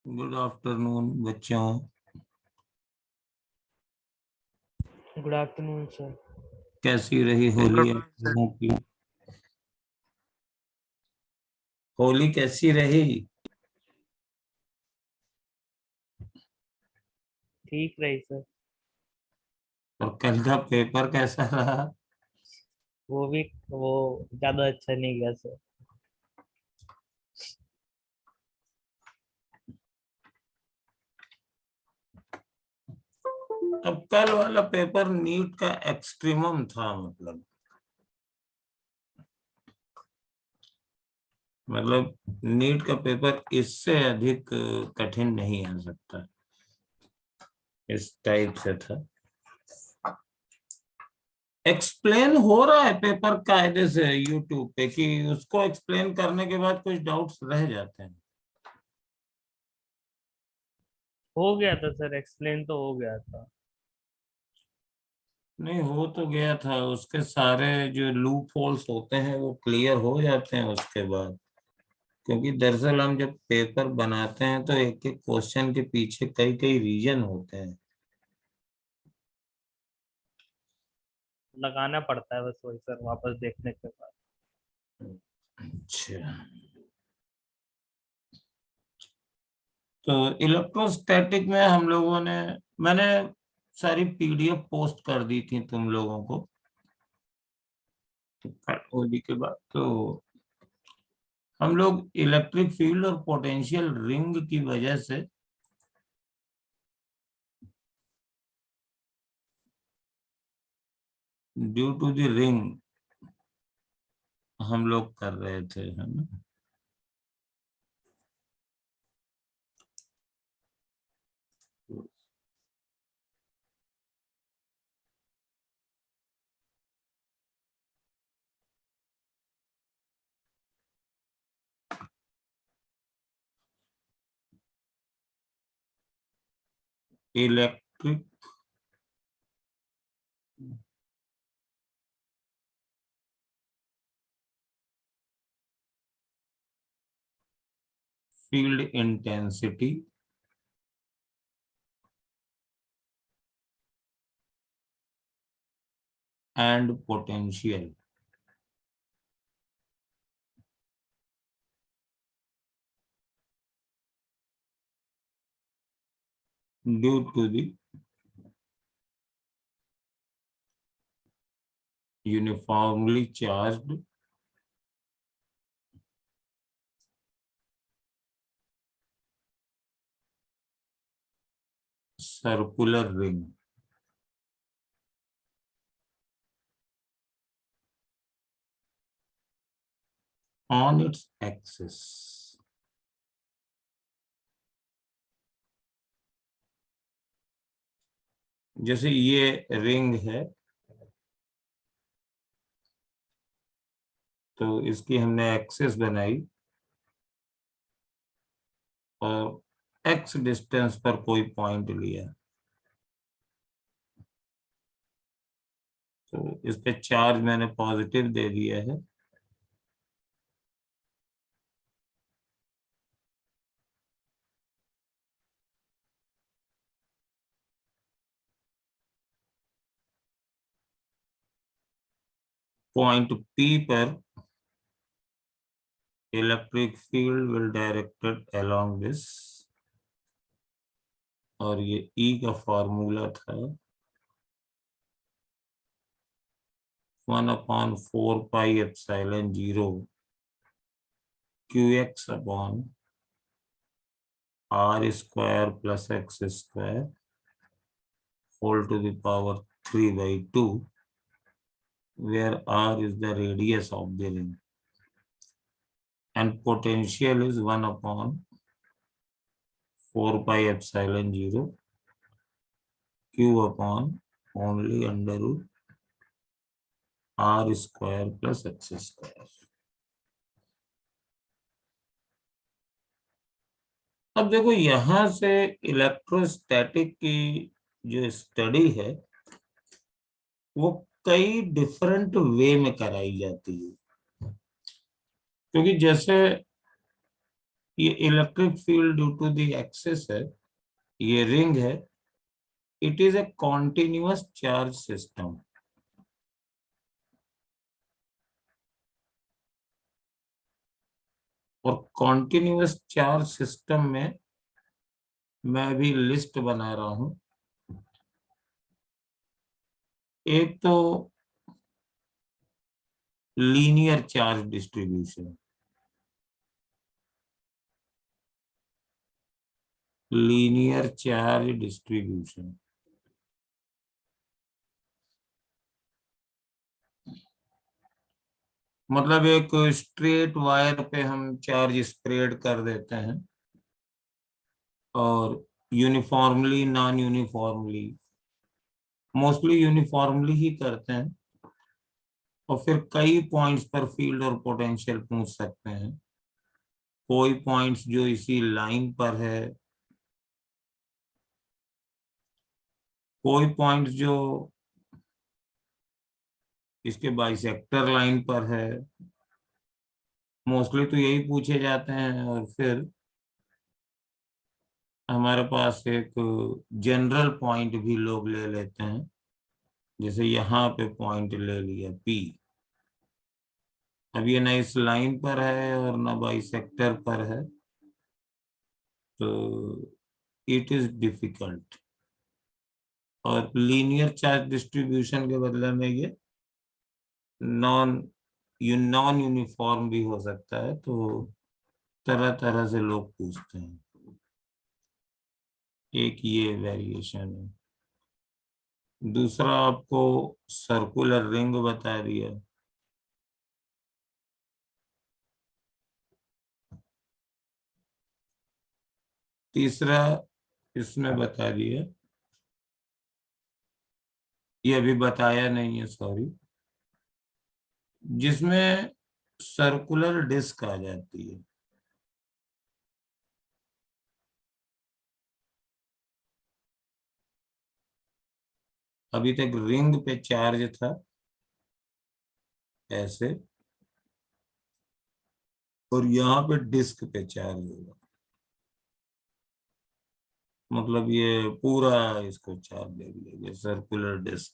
Good afternoon बच्चों। Good afternoon sir. कैसी रही होली आप लोगों की? होली कैसी रही? ठीक रही सर। और कल का पेपर कैसा रहा? वो ज्यादा अच्छा नहीं गया सर। अब कल वाला पेपर नीट का एक्सट्रीमम था। मतलब नीट का पेपर इससे अधिक कठिन नहीं आ सकता। इस टाइप से था। एक्सप्लेन हो रहा है पेपर कायदे से यूट्यूब पे कि उसको एक्सप्लेन करने के बाद कुछ डाउट्स रह जाते हैं। हो गया था सर, एक्सप्लेन तो हो गया था। नहीं हो तो गया था, उसके सारे जो लूप होल्स होते हैं वो क्लियर हो जाते हैं उसके बाद। क्योंकि दरअसल हम जब पेपर बनाते हैं तो एक एक क्वेश्चन के पीछे कई कई रीजन होते हैं। लगाना पड़ता है बस वही सर, वापस देखने के बाद। अच्छा, तो इलेक्ट्रोस्टैटिक में हम लोगों ने, मैंने सारी पीडीएफ पोस्ट कर दी थी तुम लोगों को होली के बाद। तो हम लोग इलेक्ट्रिक फील्ड और पोटेंशियल रिंग की वजह से ड्यू टू द रिंग हम लोग कर रहे थे, है ना। Electric field intensity and potential due to the uniformly charged circular ring on its axis. जैसे ये रिंग है तो इसकी हमने एक्सिस बनाई और एक्स डिस्टेंस पर कोई पॉइंट लिया, तो इस पे चार्ज मैंने पॉजिटिव दे दिया है। पॉइंट पी पर electric field will directed along this, और ये ई का फॉर्मूला था 1/4πε0 QX upon R square plus X square whole to the power 3/2, where R is the radius of the ring, and potential is 1/4πε0 Q upon only under root R square plus X square. अब देखो यहां से electrostatic की जो study है वो कई different way में कराई जाती है। क्योंकि जैसे ये electric field due to the axis है, ये रिंग है, it is a continuous charge system. और कॉन्टिन्यूअस चार्ज सिस्टम में मैं अभी लिस्ट बना रहा हूं। एक तो linear charge distribution, linear charge distribution मतलब एक स्ट्रेट वायर पे हम चार्ज स्प्रेड कर देते हैं और uniformly non uniformly, mostly uniformly ही करते हैं, और फिर कई पॉइंट्स पर फील्ड और पोटेंशियल पूछ सकते हैं। कोई पॉइंट्स जो इसी लाइन पर है, कोई पॉइंट्स जो इसके बाइसेक्टर लाइन पर है, मोस्टली तो यही पूछे जाते हैं। और फिर हमारे पास एक जनरल पॉइंट भी लोग ले लेते हैं, जैसे यहाँ पे पॉइंट ले लिया पी। अब ये ना इस लाइन पर है और ना बाइसेक्टर पर है, तो इट इज डिफिकल्ट। और लीनियर चार्ज डिस्ट्रीब्यूशन के बदले में ये नॉन नॉन यूनिफॉर्म भी हो सकता है, तो तरह तरह से लोग पूछते हैं। एक ये वेरिएशन है। दूसरा आपको सर्कुलर रिंग बता दिया। तीसरा इसमें बता दिया, ये अभी बताया नहीं है, सॉरी, जिसमें सर्कुलर डिस्क आ जाती है। अभी तक रिंग पे चार्ज था ऐसे, और यहाँ पे डिस्क पे चार्ज होगा, मतलब ये पूरा इसको चार्ज दे दिया सर्कुलर डिस्क।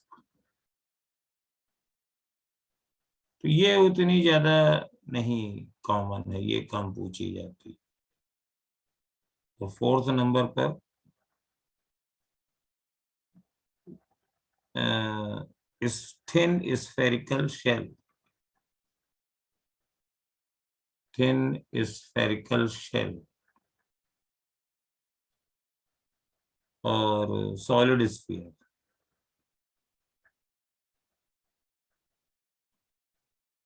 तो ये उतनी ज्यादा नहीं कॉमन है, ये कम पूछी जाती है। तो फोर्थ नंबर पर इस thin spherical shell, thin spherical shell और सॉलिड स्फीयर।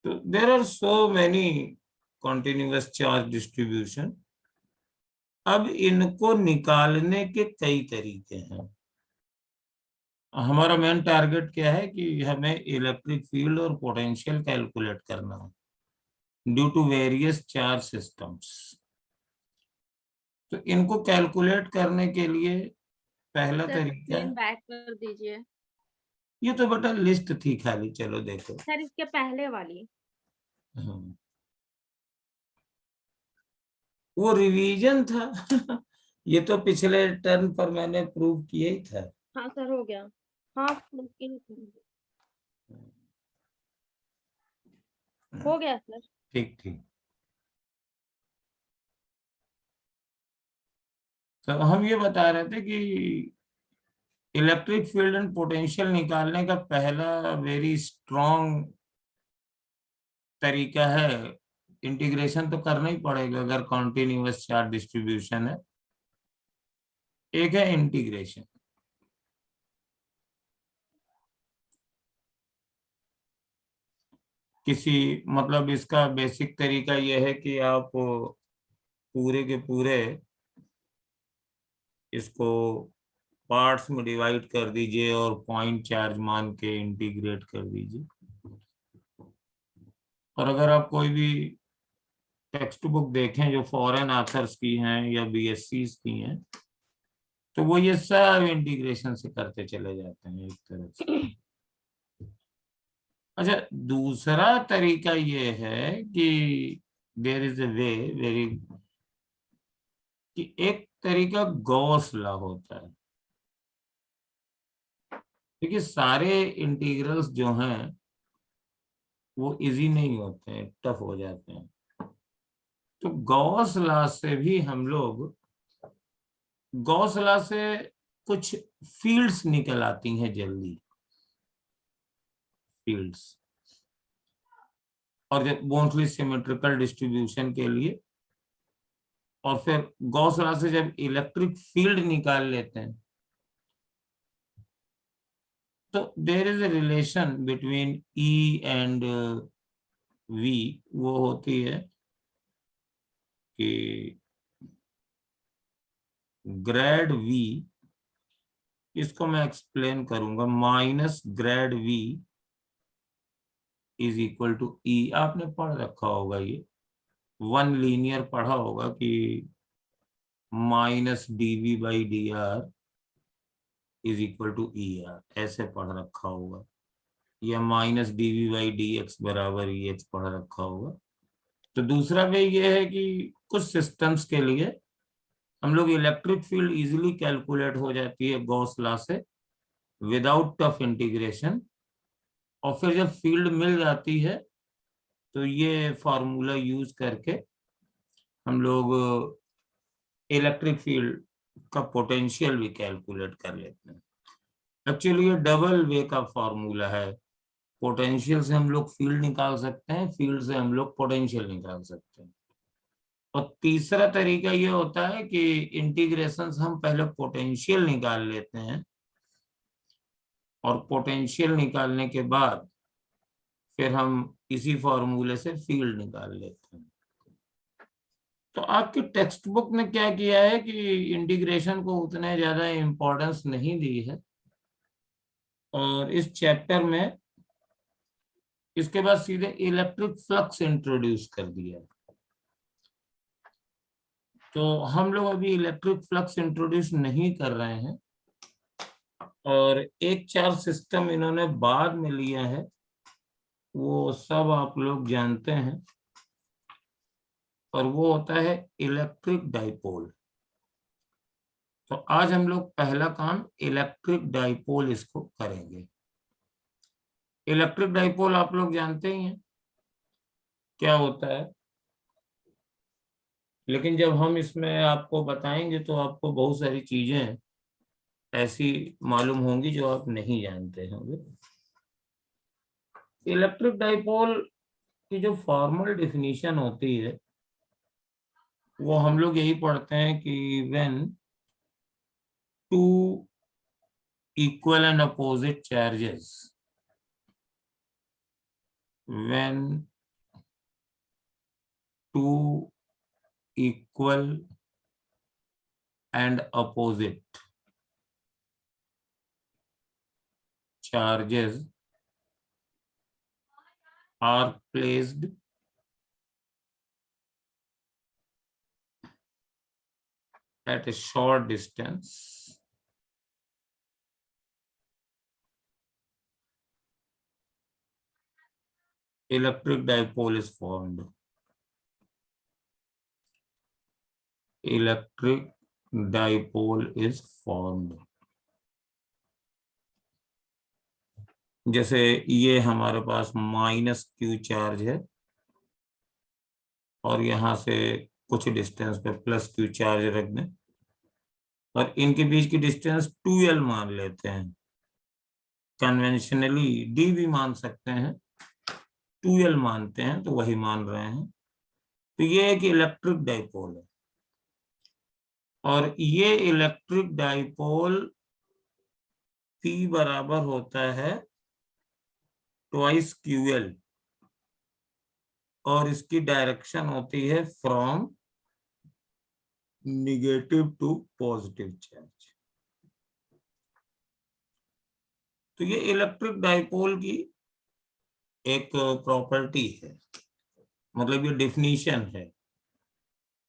तो there are so many continuous charge distribution. अब इनको निकालने के कई तरीके हैं। हमारा मेन टारगेट क्या है कि हमें इलेक्ट्रिक फील्ड और पोटेंशियल कैलकुलेट करना है due to various charge systems. तो इनको कैलकुलेट करने के लिए पहला सर तरीका, एक्सप्लेन बैक कर दीजिए। ये तो बेटा लिस्ट थी खाली, चलो देखो। सर इसके पहले वाली। हाँ, वो रिवीजन था। ये तो पिछले टर्न पर मैंने प्रूव किया ही था। हाँ सर हो गया। हाँ हो गया सर। ठीक ठीक। तो हम ये बता रहे थे कि इलेक्ट्रिक फील्ड एंड पोटेंशियल निकालने का पहला वेरी स्ट्रॉन्ग तरीका है, इंटीग्रेशन तो करना ही पड़ेगा अगर कॉन्टिन्यूअस चार्ज डिस्ट्रीब्यूशन है। एक है इंटीग्रेशन। किसी मतलब इसका बेसिक तरीका यह है कि आप पूरे के पूरे इसको पार्ट्स में डिवाइड कर दीजिए और पॉइंट चार्ज मान के इंटीग्रेट कर दीजिए। और अगर आप कोई भी टेक्स्ट बुक देखें जो फॉरेन ऑथर्स की हैं या बीएससी की हैं, तो वो ये सब इंटीग्रेशन से करते चले जाते हैं एक तरह से। अच्छा, दूसरा तरीका ये है कि there is a way very कि एक तरीका गॉस लॉ होता है। देखिए सारे इंटीग्रल्स जो हैं वो इजी नहीं होते हैं, टफ हो जाते हैं। तो गॉस लॉ से भी हम लोग, गॉस लॉ से कुछ फील्ड्स निकल आती हैं जल्दी, फील्ड्स। और जब मोस्टली सिमेट्रिकल डिस्ट्रीब्यूशन के लिए, और फिर गॉस लॉ से जब इलेक्ट्रिक फील्ड निकाल लेते हैं तो there is a relation between E and V. वो होती है कि ग्रेड वी, इसको मैं एक्सप्लेन करूंगा, minus grad V is equal to E. आपने पढ़ रखा होगा ये, वन लीनियर पढ़ा होगा कि minus dV by d r is equal to E r, ऐसे पढ़ रखा होगा। या minus dV by d x बराबर ई एक्स पढ़ रखा होगा। तो दूसरा वे ये है कि कुछ सिस्टम्स के लिए हम लोग इलेक्ट्रिक फील्ड इजीली कैलकुलेट हो जाती है गॉस लॉ से विदाउट टफ इंटीग्रेशन। और फिर जब फील्ड मिल जाती है तो ये फॉर्मूला यूज करके हम लोग इलेक्ट्रिक फील्ड का पोटेंशियल भी कैलकुलेट कर लेते हैं। एक्चुअली ये डबल वे का फॉर्मूला है। पोटेंशियल से हम लोग फील्ड निकाल सकते हैं, फील्ड से हम लोग पोटेंशियल निकाल सकते हैं। और तीसरा तरीका ये होता है कि इंटीग्रेशन से हम पहले पोटेंशियल निकाल लेते हैं और पोटेंशियल निकालने के बाद फिर हम इसी फॉर्मूले से फील्ड निकाल लेते हैं। तो आपकी टेक्स्ट बुक ने क्या किया है कि इंटीग्रेशन को उतने ज्यादा इम्पोर्टेंस नहीं दी है, और इस चैप्टर में इसके बाद सीधे इलेक्ट्रिक फ्लक्स इंट्रोड्यूस कर दिया। तो हम लोग अभी इलेक्ट्रिक फ्लक्स इंट्रोड्यूस नहीं कर रहे हैं, और एक चार सिस्टम इन्होंने बाद में लिया है, वो सब आप लोग जानते हैं। और वो होता है इलेक्ट्रिक डाइपोल। तो आज हम लोग पहला काम इलेक्ट्रिक डाइपोल इसको करेंगे। इलेक्ट्रिक डाइपोल आप लोग जानते ही हैं क्या होता है, लेकिन जब हम इसमें आपको बताएंगे तो आपको बहुत सारी चीजें ऐसी मालूम होंगी जो आप नहीं जानते होंगे। इलेक्ट्रिक डाइपोल की जो फॉर्मल डेफिनेशन होती है वो हम लोग यही पढ़ते हैं कि when two equal and opposite charges, when two equal and opposite charges are placed at a short distance, electric dipole is formed. Electric dipole is formed. जैसे ये हमारे पास माइनस क्यू चार्ज है और यहां से कुछ डिस्टेंस पे प्लस क्यू चार्ज रख दें, और इनके बीच की डिस्टेंस 2l मान लेते हैं। कन्वेंशनली d भी मान सकते हैं, 2l मानते हैं तो वही मान रहे हैं। तो ये एक इलेक्ट्रिक डाइपोल है, और ये इलेक्ट्रिक डाइपोल P बराबर होता है ट्वाइस QL, और इसकी डायरेक्शन होती है from negative to positive charge. तो ये इलेक्ट्रिक डाइपोल की एक प्रॉपर्टी है, मतलब ये डेफिनेशन है।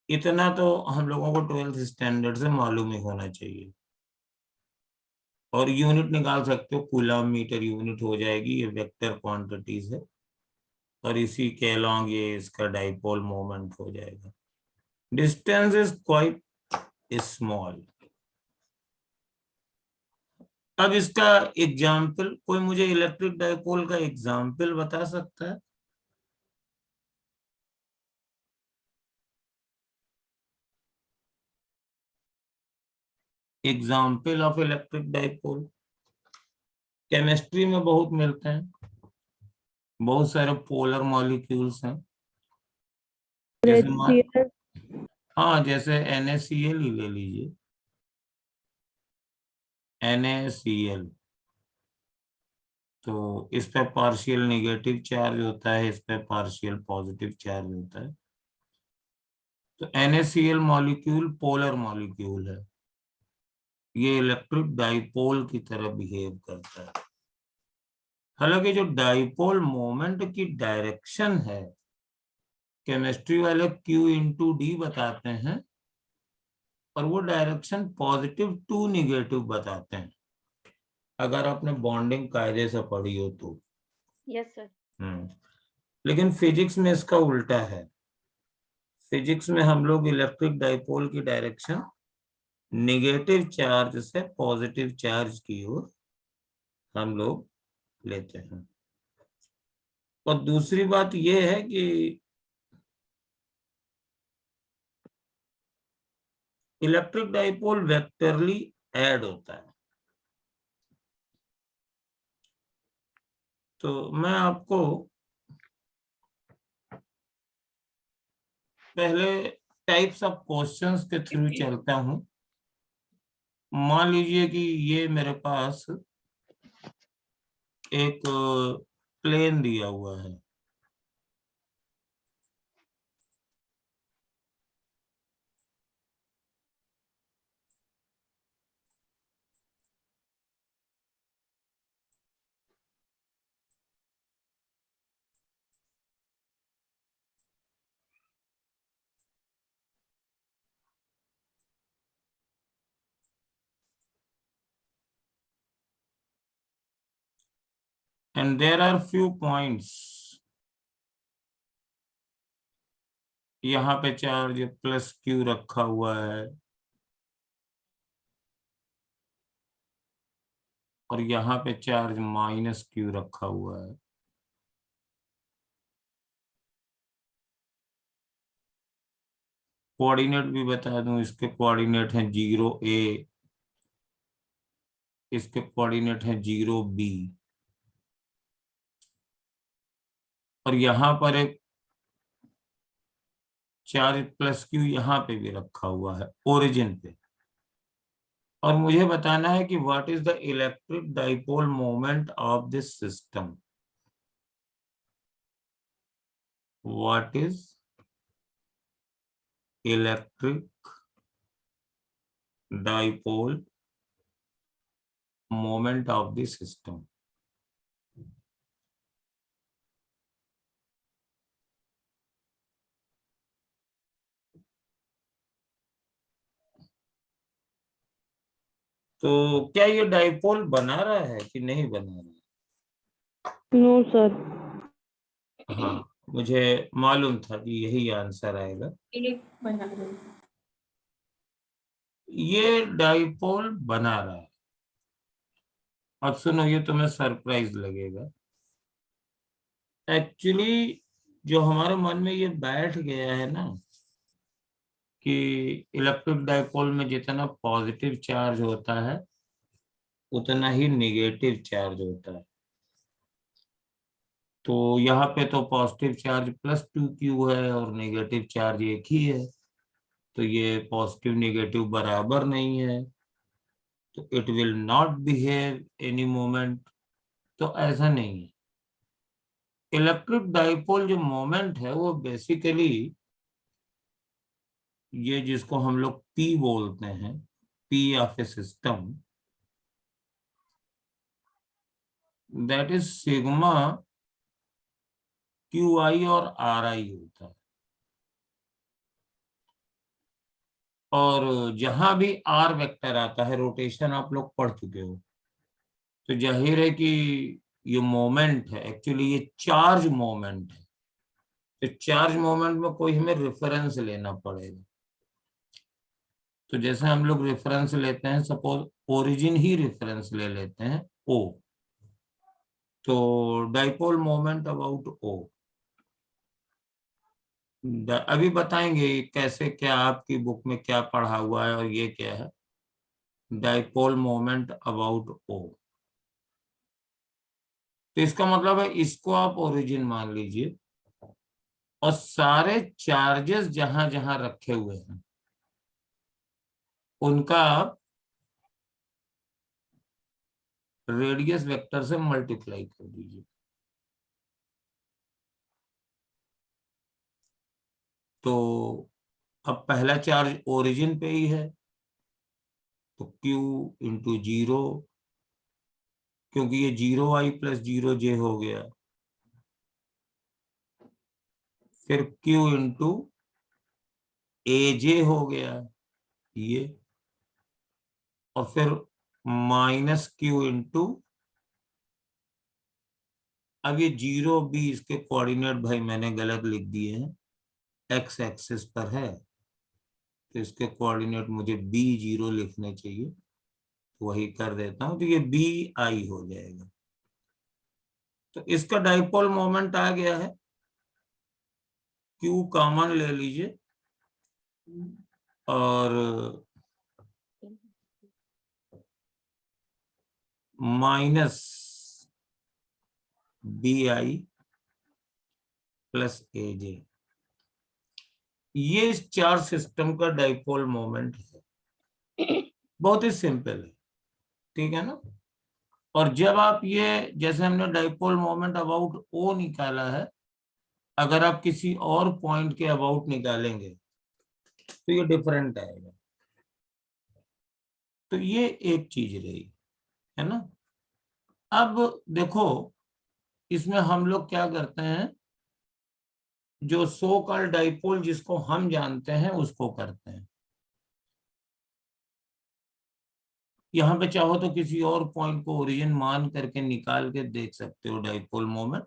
इतना तो हम लोगों को 12th स्टैंडर्ड से मालूम ही होना चाहिए। और यूनिट निकाल सकते हो, कूलम मीटर यूनिट हो जाएगी, ये वेक्टर क्वांटिटीज है, और इसी के अलॉन्ग ये इसका डाइपोल मोमेंट हो जाएगा। Distance is quite small. अब इसका एग्जाम्पल, कोई मुझे इलेक्ट्रिक डाइपोल का एग्जाम्पल बता सकता है? Example of electric dipole chemistry में बहुत मिलते हैं, बहुत सारे पोलर मॉलिक्यूल्स हैं। जैसे हाँ, जैसे NaCl ही ले लीजिए, NaCl। तो इस पे पार्शियल नेगेटिव चार्ज होता है, इस पे पार्शियल पॉजिटिव चार्ज होता है। तो NaCl मॉलिक्यूल पोलर मॉलिक्यूल है, ये इलेक्ट्रिक डाइपोल की तरह बिहेव करता है। हालांकि जो डाइपोल मोमेंट की डायरेक्शन है, केमिस्ट्री वाले Q/D बताते हैं, और वो डायरेक्शन पॉजिटिव टू निगेटिव बताते हैं, अगर आपने बॉन्डिंग कायदे से पढ़ी हो तो। Yes sir. लेकिन फिजिक्स में इसका उल्टा है। फिजिक्स में हम लोग इलेक्ट्रिक डाइपोल की डायरेक्शन नेगेटिव चार्ज से पॉजिटिव चार्ज की ओर हम लोग लेते हैं। और दूसरी बात यह है कि इलेक्ट्रिक डाइपोल वेक्टरली ऐड होता है। तो मैं आपको पहले टाइप्स ऑफ क्वेश्चंस के थ्रू चलता हूं। मान लीजिए कि ये मेरे पास एक प्लेन दिया हुआ है, and there are few points। यहाँ पे चार्ज +Q रखा हुआ है, और यहाँ पे चार्ज -Q रखा हुआ है। कोऑर्डिनेट भी बता दूं, इसके कोऑर्डिनेट हैं 0A, इसके कोऑर्डिनेट हैं 0B, और यहाँ पर एक चार्ज +Q यहाँ पे भी रखा हुआ है ओरिजिन पे। और मुझे बताना है कि what is the electric dipole moment of this system. What is electric dipole moment of the system. तो क्या ये डाइपोल बना रहा है कि नहीं बना रहा है? No sir. हाँ, मुझे मालूम था कि यही आंसर आएगा। ये डाइपोल बना रहा है। अब सुनो, ये तुम्हें सरप्राइज लगेगा। एक्चुअली जो हमारे मन में ये बैठ गया है ना कि इलेक्ट्रिक डाइपोल में जितना पॉजिटिव चार्ज होता है उतना ही नेगेटिव चार्ज होता है। तो यहाँ पे तो पॉजिटिव चार्ज +2Q है और नेगेटिव चार्ज एक ही है, तो ये पॉजिटिव नेगेटिव बराबर नहीं है, तो it will not behave any moment. तो ऐसा नहीं है। इलेक्ट्रिक डाइपोल जो मोमेंट है वो बेसिकली ये जिसको हम लोग P बोलते हैं, P of A system, that is sigma QI और RI होता है। और जहां भी R वेक्टर आता है, रोटेशन आप लोग पढ़ चुके हो, तो जाहिर है कि ये मोमेंट है, एक्चुअली ये चार्ज मोमेंट है। तो चार्ज मोमेंट में कोई हमें रेफरेंस लेना पड़ेगा। तो जैसे हम लोग रेफरेंस लेते हैं, सपोज ओरिजिन ही रेफरेंस ले लेते हैं ओ, तो डाइपोल मोमेंट अबाउट ओ, अभी बताएंगे कैसे, क्या आपकी बुक में क्या पढ़ा हुआ है और ये क्या है डाइपोल मोमेंट अबाउट ओ। तो इसका मतलब है इसको आप ओरिजिन मान लीजिए और सारे चार्जेस जहां जहां रखे हुए हैं उनका आप रेडियस वेक्टर से मल्टीप्लाई कर दीजिए। तो अब पहला चार्ज ओरिजिन पे ही है, तो Q इंटू 0, क्योंकि ये 0i प्लस 0j हो गया, फिर Q इंटू AJ हो गया ये, और फिर माइनस Q इंटू, अब ये 0b इसके कोऑर्डिनेट भाई मैंने गलत लिख दिए हैं, एक्स एक्सिस पर है, तो इसके कोऑर्डिनेट मुझे B0 लिखने चाहिए, तो वही कर देता हूं, तो ये BI हो जाएगा। तो इसका डाइपोल मोमेंट आ गया है, Q कॉमन ले लीजिए और माइनस BI प्लस AJ, ये इस चार्ज सिस्टम का डाइपोल मोमेंट है। बहुत ही सिंपल है, ठीक है ना। और जब आप ये, जैसे हमने डाइपोल मोमेंट अबाउट ओ निकाला है, अगर आप किसी और पॉइंट के अबाउट निकालेंगे तो ये डिफरेंट आएगा। तो ये एक चीज रही, है ना। अब देखो इसमें हम लोग क्या करते हैं, जो सो कॉल्ड डाइपोल जिसको हम जानते हैं उसको करते हैं। यहाँ पे चाहो तो किसी और पॉइंट को ओरिजिन मान करके निकाल के देख सकते हो डाइपोल मोमेंट,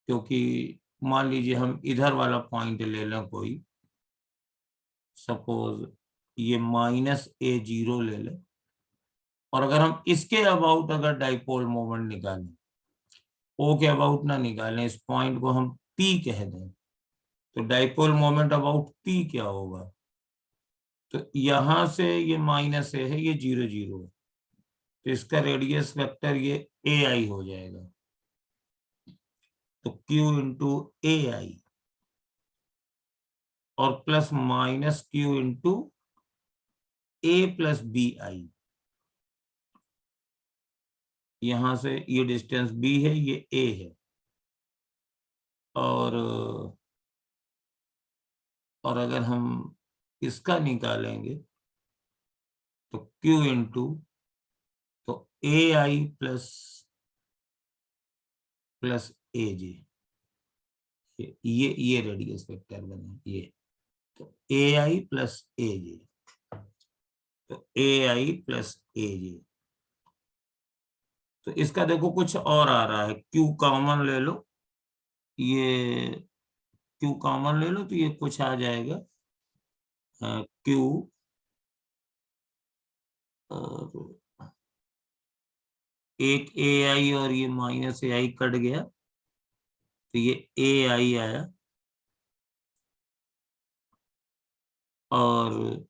क्योंकि मान लीजिए हम इधर वाला पॉइंट ले लें कोई, सपोज ये -A0 ले लें, और अगर हम इसके अबाउट अगर डाइपोल मोमेंट निकालें, ओ के अबाउट ना निकालें, इस पॉइंट को हम P कह दें, तो डाइपोल मोमेंट अबाउट P क्या होगा, तो यहां से ये -A है, ये 0 0 है, तो इसका रेडियस वेक्टर ये AI हो जाएगा, तो Q इंटू AI और plus minus Q into A plus BI, यहां से ये डिस्टेंस B है, ये A है, और अगर हम इसका निकालेंगे तो Q इंटू, तो AI प्लस प्लस AJ, ये रेडियस वेक्टर बने ये, तो AI प्लस AJ, तो AI प्लस AJ, तो इसका देखो कुछ और आ रहा है, Q कॉमन ले लो, ये Q कॉमन ले लो तो ये कुछ आ जाएगा Q, और एक AI और ये -AI कट गया, तो ये AI आया, और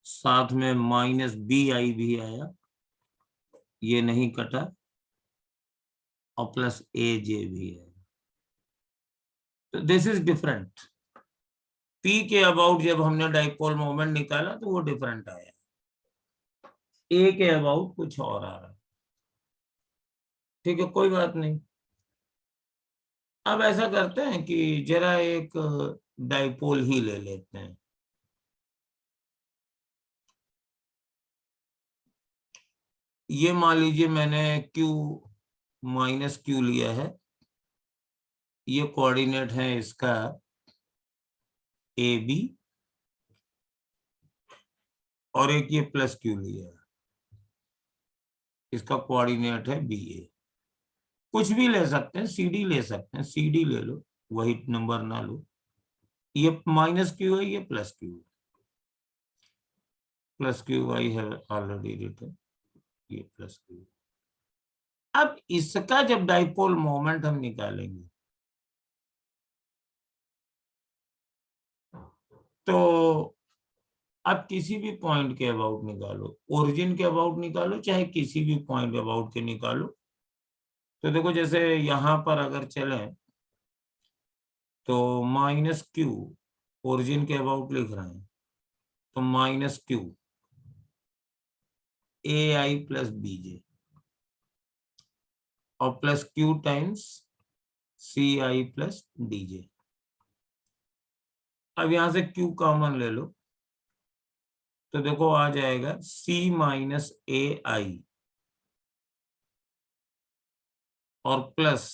साथ में -BI भी आया, ये नहीं कटा, और प्लस AJ भी है। तो दिस इज डिफरेंट, P के अबाउट जब हमने डाइपोल मोमेंट निकाला तो वो डिफरेंट आया, A के अबाउट कुछ और आ रहा है, ठीक है, कोई बात नहीं। अब ऐसा करते हैं कि जरा एक डाइपोल ही ले लेते हैं। ये मान लीजिए मैंने Q -Q लिया है, ये कोऑर्डिनेट है इसका AB, और एक ये प्लस Q लिया है, इसका कोऑर्डिनेट है BA। कुछ भी ले सकते हैं, CD ले सकते हैं, CD ले लो, वही नंबर ना लो, ये -Q है, ये प्लस Q है। प्लस क्यू आई है ऑलरेडी रिटन, ये प्लस क्यू। अब इसका जब डाइपोल मोमेंट हम निकालेंगे तो आप किसी भी पॉइंट के अबाउट निकालो, ओरिजिन के अबाउट निकालो चाहे किसी भी पॉइंट अबाउट के निकालो। तो देखो जैसे यहां पर अगर चले तो माइनस क्यू ओरिजिन के अबाउट लिख रहे हैं, तो minus q a i plus b j और plus q times c i plus d j. अब यहां से क्यू कॉमन ले लो तो देखो आ जाएगा सी माइनस ए आई और plus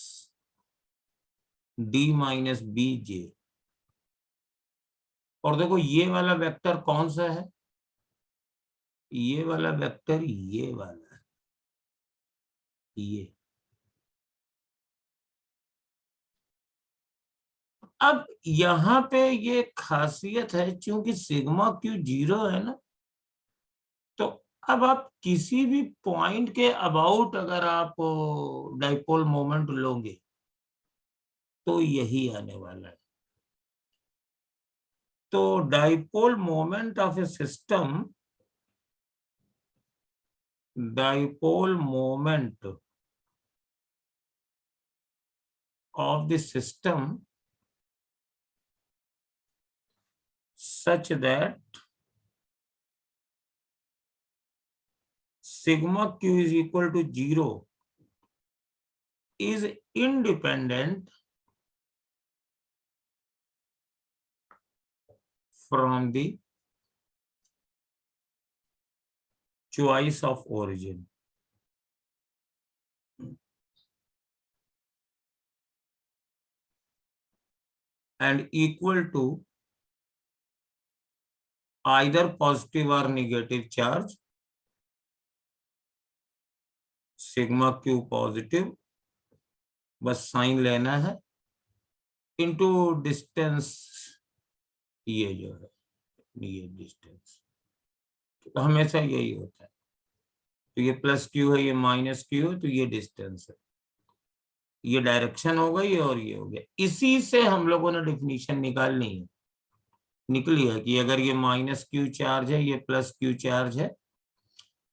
d minus b j. और देखो ये वाला वेक्टर कौन सा है, ये वाला वेक्टर ये वाला है, ये। अब यहां पे ये खासियत है, क्योंकि सिग्मा क्यू 0 है ना, तो अब आप किसी भी पॉइंट के अबाउट अगर आप डाइपोल मोमेंट लोगे तो यही आने वाला है। तो dipole moment of A system, dipole moment of the system such that sigma q is equal to 0 is independent from the choice of origin. And equal to either positive or negative charge, sigma Q positive, बस sign लेना है, into distance, ये जो है ये distance, तो हमेशा यही होता है। तो ये प्लस क्यू है, ये माइनस क्यू है, तो ये डिस्टेंस है, ये डायरेक्शन हो गई और ये हो गया। इसी से हम लोगों ने डिफिनीशन निकालनी है, निकली है कि अगर ये माइनस क्यू चार्ज है, ये प्लस क्यू चार्ज है,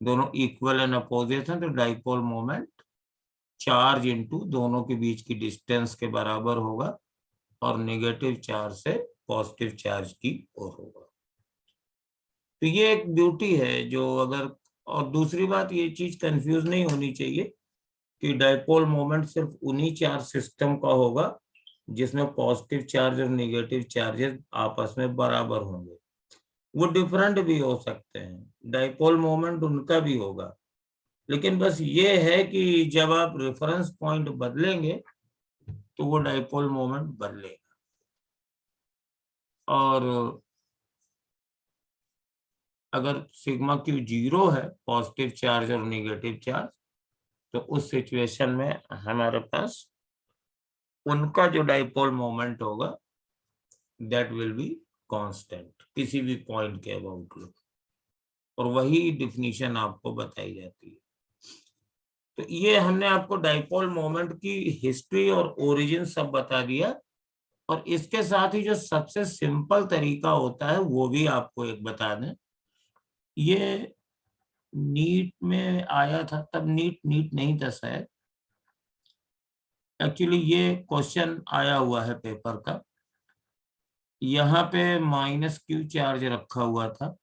दोनों इक्वल एंड अपोजिट हैं, तो डाइपोल मोमेंट चार्ज इनटू दोनों के बीच की डिस्टेंस के बराबर होगा और नेगेटिव चार्ज से पॉजिटिव चार्ज की ओर होगा। तो ये एक ब्यूटी है जो अगर, और दूसरी बात ये चीज कंफ्यूज नहीं होनी चाहिए कि डाइपोल मोमेंट सिर्फ उन्हीं चार्ज सिस्टम का होगा जिसमें पॉजिटिव चार्ज और नेगेटिव चार्जेस आपस में बराबर होंगे। वो डिफरेंट भी हो सकते हैं, डाइपोल मोमेंट उनका भी होगा, लेकिन बस ये है कि जब आप रेफरेंस पॉइंट बदलेंगे तो वो डाइपोल मोमेंट बदलेगा। और अगर सिग्मा क्यू 0 है, पॉजिटिव चार्ज और नेगेटिव चार्ज, तो उस सिचुएशन में हमारे पास उनका जो डाइपोल मोमेंट होगा दैट विल बी कांस्टेंट किसी भी पॉइंट के अबाउट लो, और वही डिफिनीशन आपको बताई जाती है। तो ये हमने आपको डाइपोल मोमेंट की हिस्ट्री और ओरिजिन सब बता दिया, और इसके साथ ही जो सबसे सिंपल तरीका होता है वो भी आपको एक बता दें। ये नीट में आया था, तब नीट नहीं था शायद, एक्चुअली ये क्वेश्चन आया हुआ है पेपर का। यहाँ पे माइनस क्यू चार्ज रखा हुआ था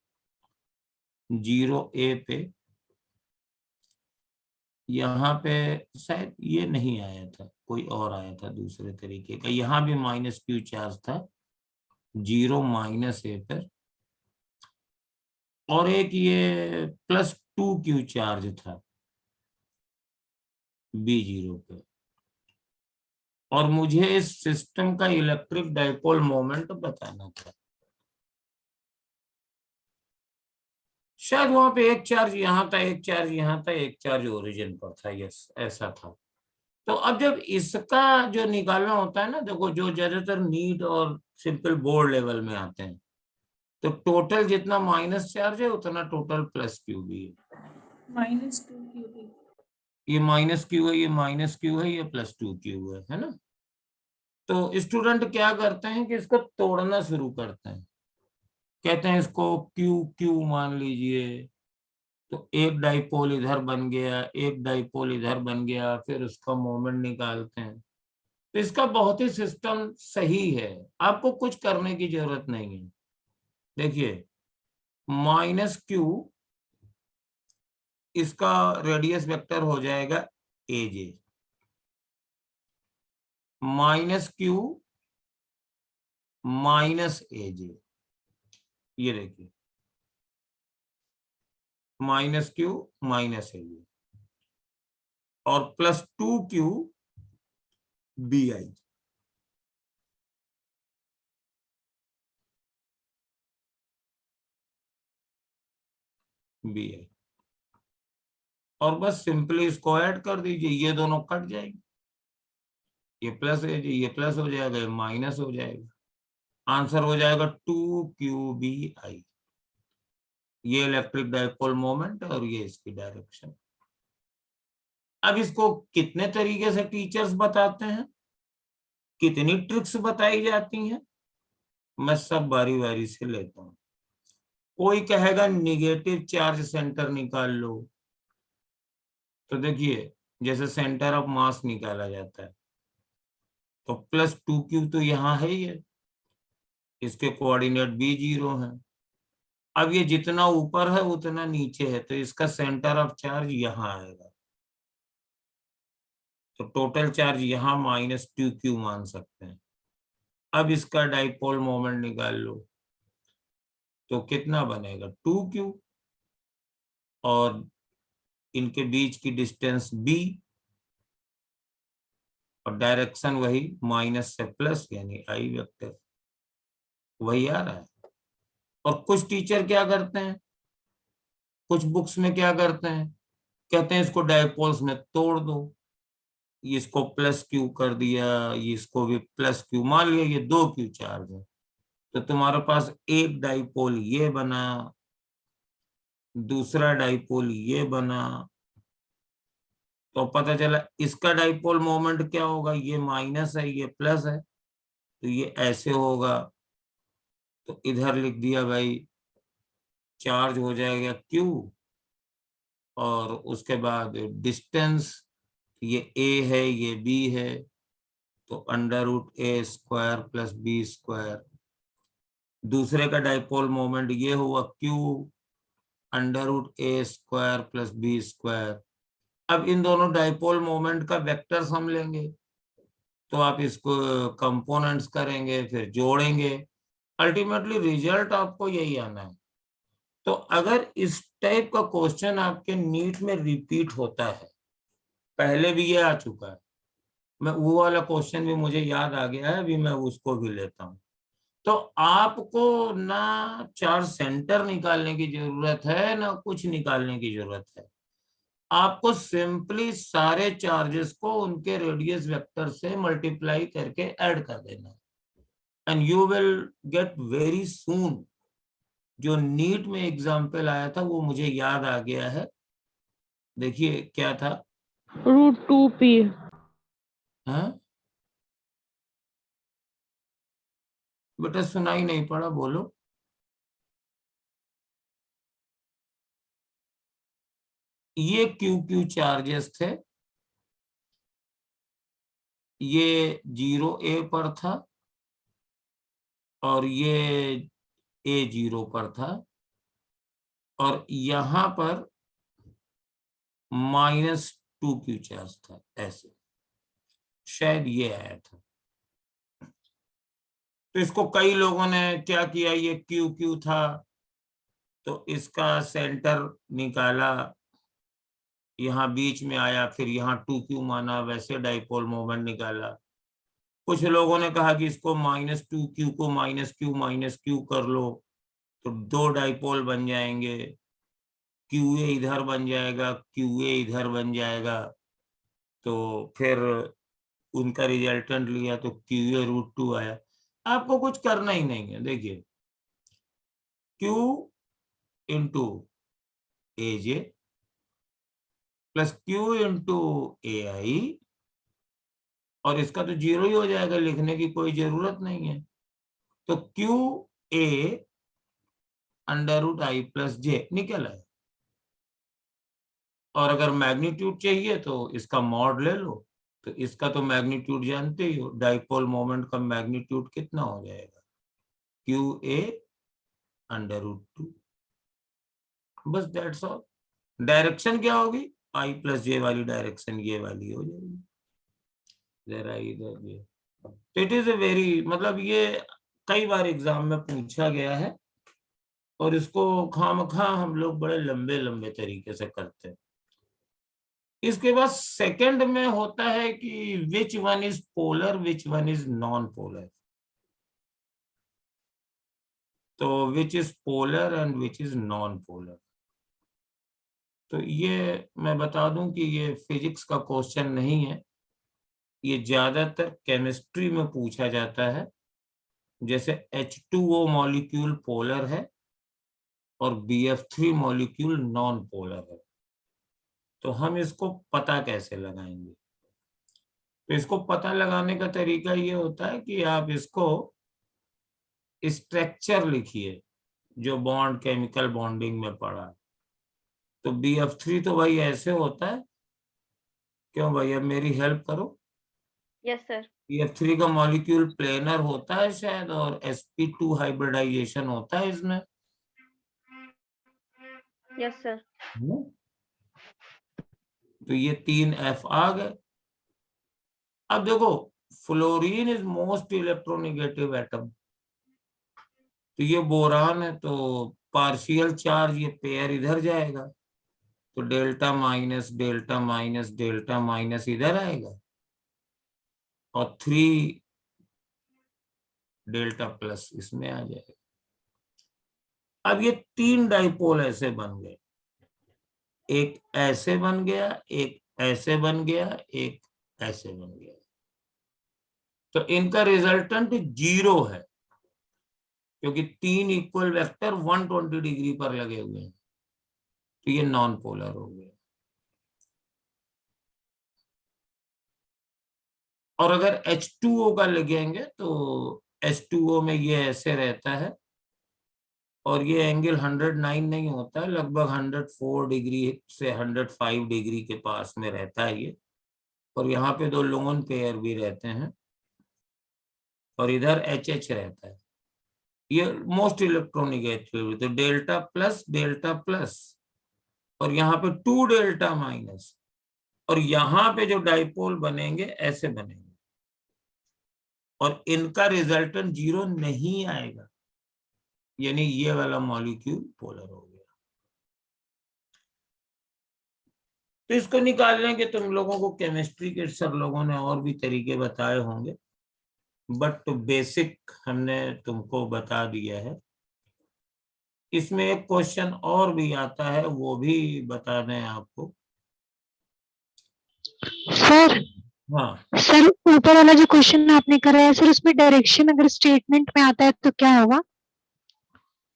0A पे, यहाँ पे शायद ये नहीं आया था, कोई और आया था दूसरे तरीके का। यहाँ भी माइनस क्यू चार्ज था 0 माइनस A पर, और एक ये प्लस 2Q चार्ज था B0 पे। और मुझे इस सिस्टम का इलेक्ट्रिक डाइपोल मोमेंट बताना था। शायद वहां पे एक चार्ज यहाँ था, एक चार्ज यहाँ था, एक चार्ज ओरिजिन पर था, यस ऐसा था। तो अब जब इसका जो निकालना होता है ना, देखो जो ज्यादातर नीट और सिंपल बोर्ड लेवल में आते हैं, तो टोटल जितना माइनस चार्ज है उतना टोटल प्लस क्यू भी है। -2q ये माइनस क्यू है, ये माइनस क्यू है, ये प्लस 2q है ना। तो स्टूडेंट क्या करते हैं कि इसको तोड़ना शुरू करते हैं, कहते हैं इसको क्यू क्यू मान लीजिए, तो एक डाइपोल इधर बन गया, एक डाइपोल इधर बन गया, फिर उसका मोमेंट निकालते हैं। तो इसका बहुत ही सिस्टम सही है, आपको कुछ करने की जरूरत नहीं है। देखिए माइनस क्यू, इसका रेडियस वेक्टर हो जाएगा a j, minus q minus a j, ये देखिए माइनस क्यू माइनस एजे, और plus 2q b i. B i, और बस सिंपली इसको ऐड कर दीजिए, ये दोनों कट जाएंगे, ये प्लस है ये प्लस हो जाएगा, ये माइनस हो जाएगा। आंसर हो जाएगा 2qbi। ये इलेक्ट्रिक डाइपोल मोमेंट और ये इसकी डायरेक्शन। अब इसको कितने तरीके से टीचर्स बताते हैं, कितनी ट्रिक्स बताई जाती हैं, मैं सब बारी बारी से लेता हूं। कोई कहेगा निगेटिव चार्ज सेंटर निकाल लो, तो देखिए जैसे सेंटर ऑफ मास निकाला जाता है, तो प्लस 2q तो यहाँ है ही है, इसके कोऑर्डिनेट भी 0 है। अब ये जितना ऊपर है उतना नीचे है, तो इसका सेंटर ऑफ चार्ज यहाँ आएगा, तो टोटल चार्ज यहाँ -2q मान सकते हैं। अब इसका डाइपोल मोमेंट निकाल लो, तो कितना बनेगा 2q, और इनके बीच की डिस्टेंस b, और डायरेक्शन वही माइनस से प्लस, यानी आई वेक्टर वही आ रहा है। और कुछ टीचर क्या करते हैं, कुछ बुक्स में क्या करते हैं, कहते हैं इसको डाइपोल्स में तोड़ दो, इसको प्लस क्यू कर दिया, इसको भी प्लस क्यू, मान लिया ये 2q चार्ज है, तो तुम्हारे पास एक डाइपोल ये बना, दूसरा डाइपोल ये बना, तो पता चला इसका डाइपोल मोमेंट क्या होगा, ये माइनस है ये प्लस है, तो ये ऐसे होगा। तो इधर लिख दिया भाई, चार्ज हो जाएगा q, और उसके बाद डिस्टेंस, ये a है ये b है, तो √a² + b²। दूसरे का डाइपोल मोमेंट ये हुआ q, √a² + b²। अब इन दोनों डाइपोल मोमेंट का वेक्टर सम लेंगे, तो आप इसको कंपोनेंट्स करेंगे, फिर जोड़ेंगे, अल्टीमेटली रिजल्ट आपको यही आना है। तो अगर इस टाइप का क्वेश्चन आपके नीट में रिपीट होता है, पहले भी ये आ चुका है, मैं वो वाला क्वेश्चन भी मुझे याद आ गया है, अभी मैं उसको भी लेता हूँ। तो आपको ना चार्ज सेंटर निकालने की जरूरत है, ना कुछ निकालने की जरूरत है, आपको सिंपली सारे चार्जेस को उनके रेडियस वेक्टर से मल्टीप्लाई करके ऐड कर देना है, and you will get very soon. जो नीट में एग्जाम्पल आया था वो मुझे याद आ गया है, देखिए क्या था, √2p हाँ बेटा सुनाई नहीं पड़ा, बोलो। ये क्यू चार्जेस थे, ये 0a पर था, और ये a0 पर था, और यहां पर -2q चार्ज था, ऐसे शायद ये आया था। तो इसको कई लोगों ने क्या किया, ये क्यू था तो इसका सेंटर निकाला, यहाँ बीच में आया, फिर यहाँ 2q माना, वैसे डाइपोल मोमेंट निकाला। कुछ लोगों ने कहा कि इसको -2q को -q कर लो, तो दो डाइपोल बन जाएंगे, QA इधर बन जाएगा, QA इधर बन जाएगा, तो फिर उनका रिजल्टेंट लिया तो QA √2 आया। आपको कुछ करना ही नहीं है। देखिए Q into AJ plus Q into AI, और इसका तो जीरो ही हो जाएगा, लिखने की कोई जरूरत नहीं है। तो QA under root I plus J निकल आए। और अगर मैग्नीट्यूड चाहिए तो इसका मॉड ले लो, तो इसका तो मैग्नीट्यूड जानते ही हो, डाइपोल मोमेंट का मैग्नीट्यूड कितना हो जाएगा, QA अंडर रूट 2। बस दैट्स ऑल। डायरेक्शन क्या होगी, I प्लस जे वाली डायरेक्शन ये वाली हो जाएगी, जरा इधर ये। तो इट इज ए वेरी, मतलब ये कई बार एग्जाम में पूछा गया है, और इसको खामखा हम लोग बड़े लंबे लंबे तरीके से करते हैं। इसके बाद सेकंड में होता है कि which one is polar, which one is non polar. तो which is polar and which is non polar. तो ये मैं बता दूं कि ये फिजिक्स का क्वेश्चन नहीं है, ये ज्यादातर केमिस्ट्री में पूछा जाता है। जैसे H2O मॉलिक्यूल पोलर है और BF3 मॉलिक्यूल नॉन पोलर है, तो हम इसको पता कैसे लगाएंगे। तो इसको पता लगाने का तरीका ये होता है कि आप इसको स्ट्रक्चर लिखिए जो बॉन्ड केमिकल बॉन्डिंग में पड़ा है। तो BF3 तो भाई ऐसे होता है, क्यों भाई, अब मेरी हेल्प करो। Yes sir. BF3 का मॉलिक्यूल प्लेनर होता है शायद, और sp2 हाइब्रिडाइजेशन होता है इसमें। Yes sir. तो ये 3 F आ गए। अब देखो, fluorine is most electronegative atom, तो ये बोरान है, तो पार्शियल चार्ज ये पेयर इधर जाएगा, तो delta minus delta minus delta minus इधर आएगा, और 3 डेल्टा प्लस इसमें आ जाएगा। अब ये 3 डाइपोल ऐसे बन गए, एक ऐसे बन गया, एक ऐसे बन गया, एक ऐसे बन गया। तो इनका रिजल्टेंट 0 है, क्योंकि 3 इक्वल वेक्टर 120 डिग्री पर लगे हुए हैं, तो ये नॉन पोलर हो गया। और अगर H2O का लगेंगे तो H2O में ये ऐसे रहता है, और ये एंगल 109 नहीं होता है, लगभग 104 डिग्री से 105 डिग्री के पास में रहता है ये। और यहाँ पे 2 लोन पेयर भी रहते हैं, और इधर HH रहता है। ये मोस्ट इलेक्ट्रोनेगेटिव, तो डेल्टा प्लस, और यहाँ पे 2 डेल्टा माइनस, और यहाँ पे जो डाइपोल बनेंगे ऐसे बनेंगे, और इनका रिजल्टेंट 0 नहीं आएगा, यानी ये वाला मॉलिक्यूल पोलर हो गया। तो इसको निकालने के तुम लोगों को केमिस्ट्री के सर लोगों ने और भी तरीके बताए होंगे, बट बेसिक हमने तुमको बता दिया है। इसमें एक क्वेश्चन और भी आता है, वो भी बता दें आपको। सर हाँ, सर ऊपर वाला जो क्वेश्चन आपने कराया सर, उसमें डायरेक्शन अगर स्टेटमेंट में आता है तो क्या होगा?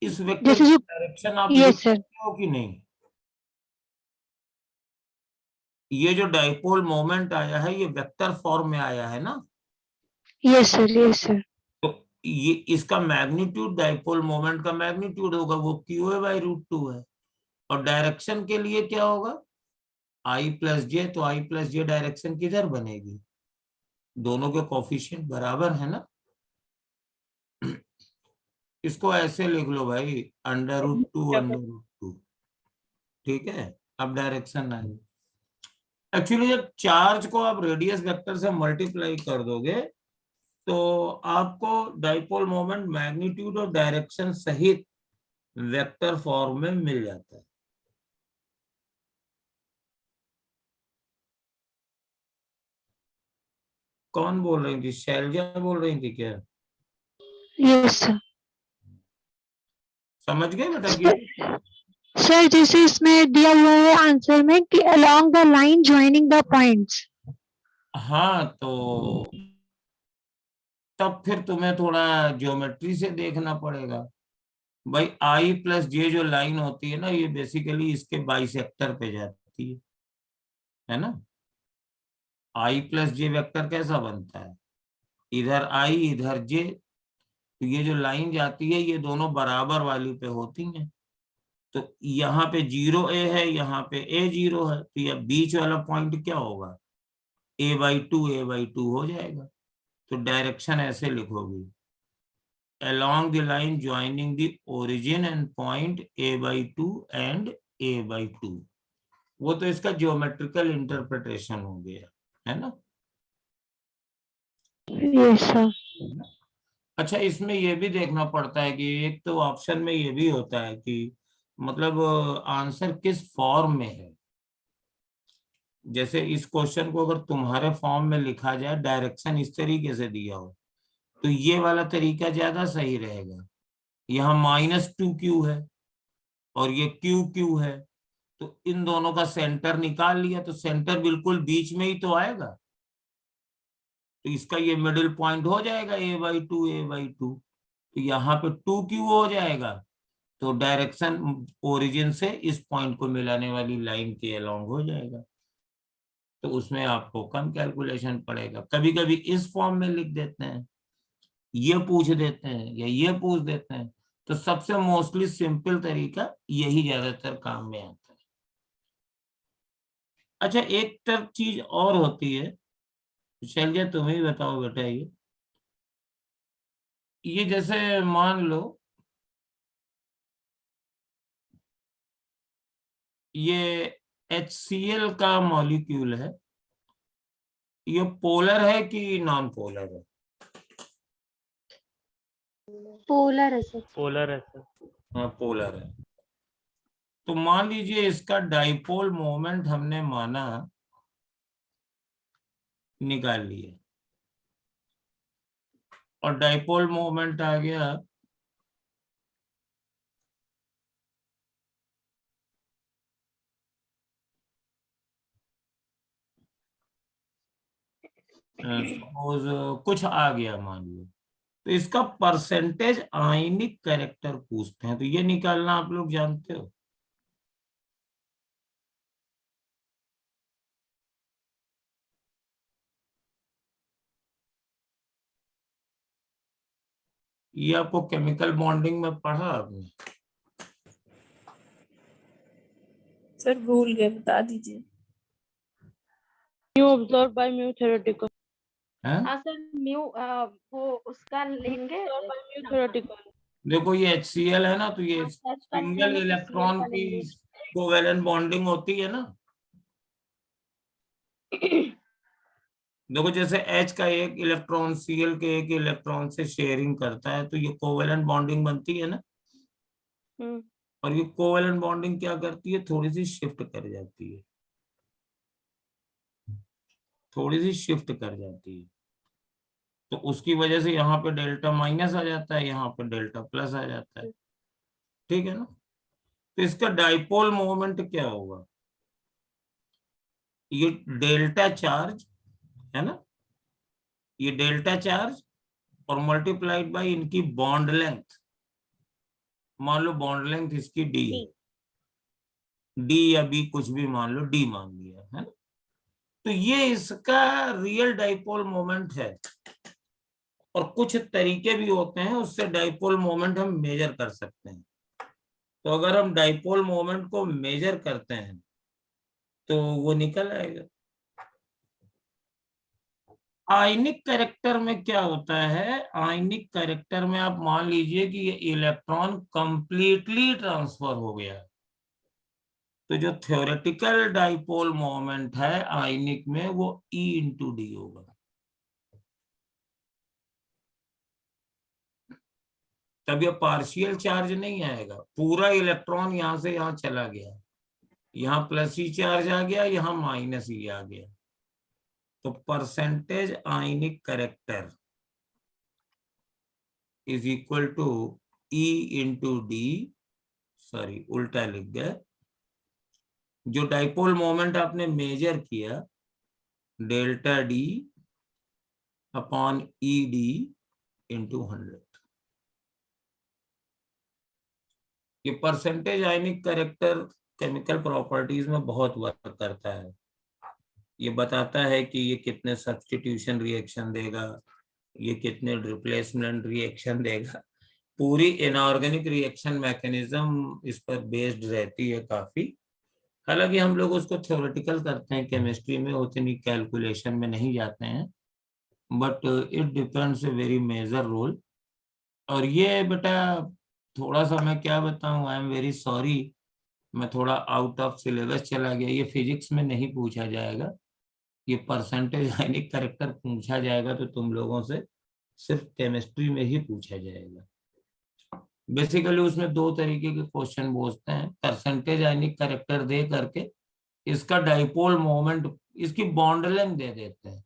इस वेक्टर जैसे की जो डायरेक्शन आप लिख यस सर, सकते हो कि नहीं। ये जो डाइपोल मोमेंट आया है ये वेक्टर फॉर्म में आया है ना, यस सर, यस सर। तो ये इसका मैग्नीट्यूड, डाइपोल मोमेंट का मैग्नीट्यूड होगा वो QA बाई रूट 2 है। और डायरेक्शन के लिए क्या होगा, I प्लस जे, तो I प्लस जे डायरेक्शन किधर बनेगी, दोनों के कोफिशिएंट बराबर है ना। इसको ऐसे लिख लो भाई, अंडर रूट 2 अंडर रूट 2, ठीक है। अब डायरेक्शन आएगी। एक्चुअली जब चार्ज को आप रेडियस वेक्टर से मल्टीप्लाई कर दोगे तो आपको डाइपोल मोमेंट मैग्नीट्यूड और डायरेक्शन सहित वेक्टर फॉर्म में मिल जाता है। कौन बोल रही थी, शैलजा बोल रही थी क्या? Yes sir. समझ गए बेटा कि सर जैसे इसमें दिया हुआ है आंसर में कि along the line joining the points. हाँ, तो तब फिर तुम्हें थोड़ा ज्योमेट्री से देखना पड़ेगा। भाई आई प्लस जे जो लाइन होती है ना, ये बेसिकली इसके बाइसेक्टर पे जाती है ना। आई प्लस जे वेक्टर कैसा बनता है, इधर आई इधर जे, तो ये जो लाइन जाती है ये दोनों बराबर वाली पे होती हैं। तो यहाँ पे 0 a है, यहाँ पे a 0 है, तो ये बीच वाला पॉइंट क्या होगा, a/2 हो जाएगा। तो डायरेक्शन ऐसे लिखोगी, along the line joining the origin and point a/2 and a/2। वो तो इसका ज्योमेट्रिकल इंटरप्रिटेशन हो गया, है ना। Yes, sir. अच्छा, इसमें ये भी देखना पड़ता है कि एक तो ऑप्शन में ये भी होता है कि मतलब आंसर किस फॉर्म में है। जैसे इस क्वेश्चन को अगर तुम्हारे फॉर्म में लिखा जाए, डायरेक्शन इस तरीके से दिया हो, तो ये वाला तरीका ज्यादा सही रहेगा। यहाँ -2q है और ये q है, तो इन दोनों का सेंटर निकाल लिया, तो सेंटर बिल्कुल बीच में ही तो आएगा, तो इसका ये मिडिल पॉइंट हो जाएगा a/2। तो यहाँ पे 2q हो जाएगा, तो डायरेक्शन ओरिजिन से इस पॉइंट को मिलाने वाली लाइन के अलोंग हो जाएगा। तो उसमें आपको कम कैलकुलेशन पड़ेगा। कभी कभी इस फॉर्म में लिख देते हैं, ये पूछ देते हैं या ये पूछ देते हैं, तो सबसे मोस्टली सिंपल तरीका यही ज्यादातर काम में आता है। अच्छा, एक तरफ चीज और होती है, शैलजा तुम ही बताओ बेटा, ये जैसे मान लो ये HCl का मॉलिक्यूल है, ये पोलर है कि नॉन पोलर है? पोलर है सर। पोलर है सर। हाँ पोलर है। तो मान लीजिए इसका डाइपोल मोमेंट हमने माना, निकाल लिया, और डाइपोल मोमेंट आ गया सपोज कुछ आ गया मान लो, तो इसका परसेंटेज आयनिक कैरेक्टर पूछते हैं, तो ये निकालना आप लोग जानते हो। ये आपको केमिकल बॉन्डिंग में पढ़ा आपने? सर भूल गए, बता दीजिए। Mu absorbed by mu theoretical. हैं? हाँ सर, म्यू वो उसका लेंगे। Absorbed by mu theoretical. देखो ये HCl है ना, तो ये H का सिंगल लेंगे तो Cl इलेक्ट्रॉन का की लेंगे। कोवेलेंट बॉन्डिंग होती है ना। देखो जैसे H का एक इलेक्ट्रॉन Cl के एक इलेक्ट्रॉन से शेयरिंग करता है, तो ये कोवेलेंट बॉन्डिंग बनती है ना। और ये कोवेलेंट बॉन्डिंग क्या करती है, थोड़ी सी शिफ्ट कर जाती है, थोड़ी सी शिफ्ट कर जाती है। तो उसकी वजह से यहाँ पे डेल्टा माइनस आ जाता है, यहाँ पे डेल्टा प्लस आ जाता है, ठीक है ना। तो इसका डाइपोल मोमेंट क्या होगा, ये डेल्टा चार्ज है ना, ये डेल्टा चार्ज और मल्टीप्लाइड बाय इनकी बॉन्ड लेंथ। मान लो बॉन्ड लेंथ इसकी d है, d या b कुछ भी मान लो, d मान लिया है ना। तो ये इसका रियल डाइपोल मोमेंट है। और कुछ तरीके भी होते हैं उससे डाइपोल मोमेंट हम मेजर कर सकते हैं। तो अगर हम डाइपोल मोमेंट को मेजर करते हैं तो वो निकल आएगा। आयनिक कैरेक्टर में क्या होता है, आयनिक कैरेक्टर में आप मान लीजिए कि ये इलेक्ट्रॉन कंप्लीटली ट्रांसफर हो गया, तो जो थ्योरेटिकल डाइपोल मोमेंट है आयनिक में वो E/d होगा। तब ये पार्शियल चार्ज नहीं आएगा, पूरा इलेक्ट्रॉन यहां से यहां चला गया, यहाँ प्लस ही चार्ज आ गया, यहाँ माइनस ही आ गया। तो percentage ionic character is equal to E/d, sorry उल्टा लिख गए, जो डाइपोल मोमेंट आपने मेजर किया डेल्टा d अपॉन ED × 100। ये percentage ionic character chemical properties में बहुत वर्क करता है। ये बताता है कि ये कितने सब्स्टिट्यूशन रिएक्शन देगा, ये कितने रिप्लेसमेंट रिएक्शन देगा। पूरी इनऑर्गेनिक रिएक्शन मैकेनिज्म इस पर बेस्ड रहती है काफी। हालांकि हम लोग उसको थ्योरेटिकल करते हैं केमिस्ट्री में, उतनी कैलकुलेशन में नहीं जाते हैं, but it depends a very major role. और ये बेटा थोड़ा सा मैं क्या बताऊं, आई एम वेरी सॉरी, मैं थोड़ा आउट ऑफ सिलेबस चला गया। ये फिजिक्स में नहीं पूछा जाएगा, ये परसेंटेज आयनिक कैरेक्टर पूछा जाएगा तो तुम लोगों से सिर्फ केमिस्ट्री में ही पूछा जाएगा। बेसिकली उसमें दो तरीके के क्वेश्चन पूछते हैं। परसेंटेज आयनिक कैरेक्टर दे करके इसका डाइपोल मोमेंट, इसकी बॉन्ड लेंथ दे देते हैं।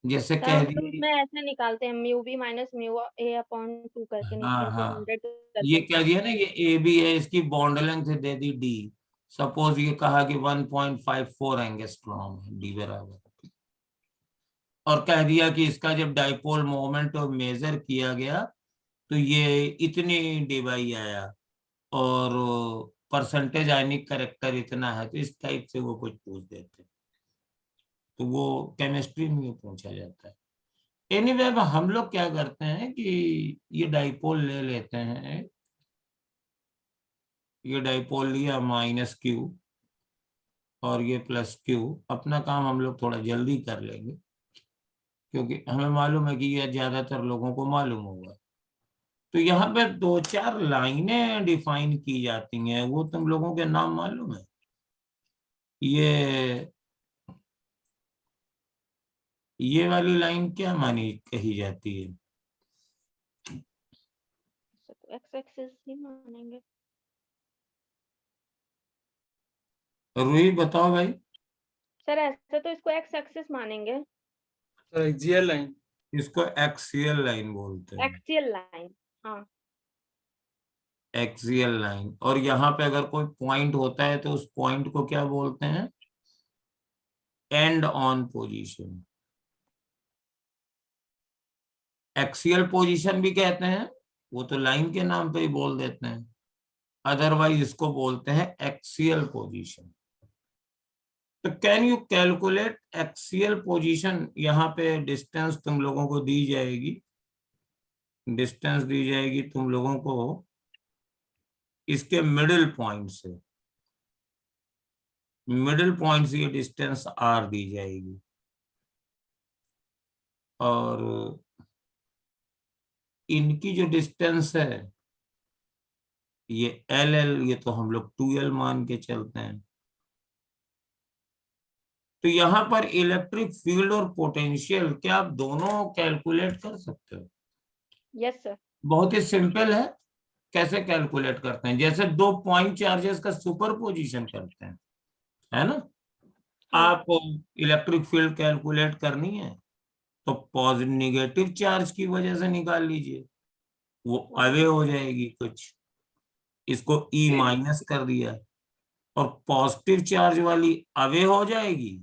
जैसे सर कह हम तो दिए, उसमें ऐसे निकालते हैं mu B minus mu A upon 2 करके हाँ निकालते हैं, हाँ, 100 ये करके। कह दिया ना, ये ए बी है, इसकी बॉन्ड लेंथ दे दी डी। सपोज ये कहा कि 1.54 एंगस्ट्रॉम है, डी बराबर, और कह दिया कि इसका जब डाइपोल मोमेंट मेजर किया गया तो ये इतनी डिबाई आया और परसेंटेज आयनिक कैरेक्टर इतना है, तो इस टाइप से वो कुछ पूछ देते हैं। तो वो केमिस्ट्री में पूछा जाता है। एनीवे हम लोग क्या करते हैं कि ये डाइपोल ले लेते हैं, ये डाइपोल लिया माइनस क्यू और ये प्लस क्यू। अपना काम हम लोग थोड़ा जल्दी कर लेंगे क्योंकि हमें मालूम है कि ये ज्यादातर लोगों को मालूम होगा। तो यहाँ पे दो चार लाइनें डिफाइन की जाती हैं, वो तुम लोगों के नाम मालूम है? ये वाली लाइन क्या मानी कही जाती है? तो एक्स एक्सिस ही मानेंगे। रूही बताओ भाई। सर ऐसे तो इसको एक्स एक्सिस मानेंगे। Sir axial line. इसको एक्सियल लाइन बोलते हैं, एक्सियल लाइन, हाँ। Axial line. और यहाँ पे अगर कोई पॉइंट होता है तो उस पॉइंट को क्या बोलते हैं? And on position. Axial position भी कहते हैं, वो तो लाइन के नाम पे ही बोल देते हैं। अदरवाइज इसको बोलते हैं एक्सियल पोजीशन। तो can you calculate axial position? यहाँ पे डिस्टेंस तुम लोगों को दी जाएगी, डिस्टेंस दी जाएगी तुम लोगों को इसके मिडिल पॉइंट से, मिडिल पॉइंट से ये डिस्टेंस आर दी जाएगी। और इनकी जो डिस्टेंस है ये एल एल, ये तो हम लोग 2L मान के चलते हैं। तो यहाँ पर इलेक्ट्रिक फील्ड और पोटेंशियल क्या आप दोनों कैलकुलेट कर सकते हो? Yes sir. बहुत ही सिंपल है। कैसे कैलकुलेट करते हैं? जैसे दो पॉइंट चार्जेस का सुपरपोजिशन करते हैं, है ना? आप इलेक्ट्रिक फील्ड कैलकुलेट करनी है तो पॉजिटिव निगेटिव चार्ज की वजह से निकाल लीजिए, वो अवे हो जाएगी कुछ, इसको E माइनस कर दिया, और पॉजिटिव चार्ज वाली अवे हो जाएगी,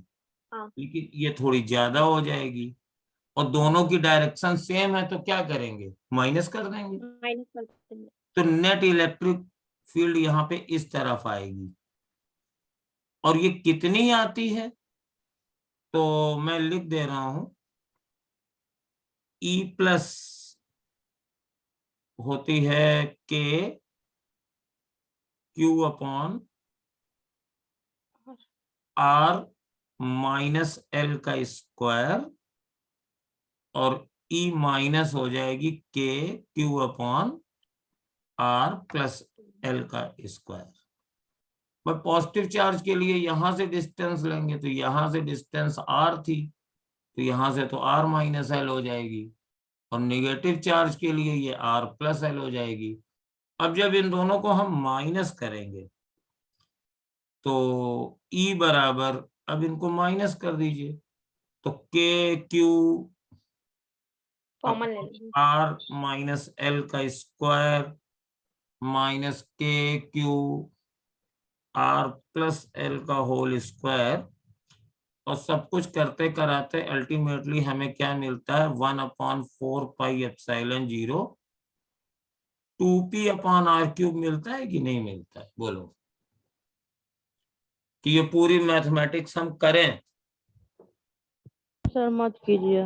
हाँ। लेकिन ये थोड़ी ज्यादा हो जाएगी, और दोनों की डायरेक्शन सेम है तो क्या करेंगे? माइनस कर देंगे। माइनस कर देंगे। तो नेट इलेक्ट्रिक फील्ड यहाँ पे इस तरफ आएगी। और ये कितनी आती है तो मैं लिख दे रहा हूं, E प्लस होती है K Q upon R minus L का स्क्वायर, और E माइनस हो जाएगी K Q upon R plus L का स्क्वायर। बट पॉजिटिव चार्ज के लिए यहां से डिस्टेंस लेंगे तो यहां से डिस्टेंस R थी, तो यहां से तो R माइनस L हो जाएगी, और निगेटिव चार्ज के लिए ये R प्लस L हो जाएगी। अब जब इन दोनों को हम माइनस करेंगे तो E बराबर, अब इनको माइनस कर दीजिए तो K Q कॉमन ले लीजिए। R माइनस L का square minus K Q R plus L का होल स्क्वायर, और सब कुछ करते कराते अल्टीमेटली हमें क्या मिलता है? 1/4 पाई एप्सिलॉन 0 2p/r³ मिलता है कि नहीं मिलता है? बोलो कि ये पूरी मैथमेटिक्स हम करें। सर मत कीजिए।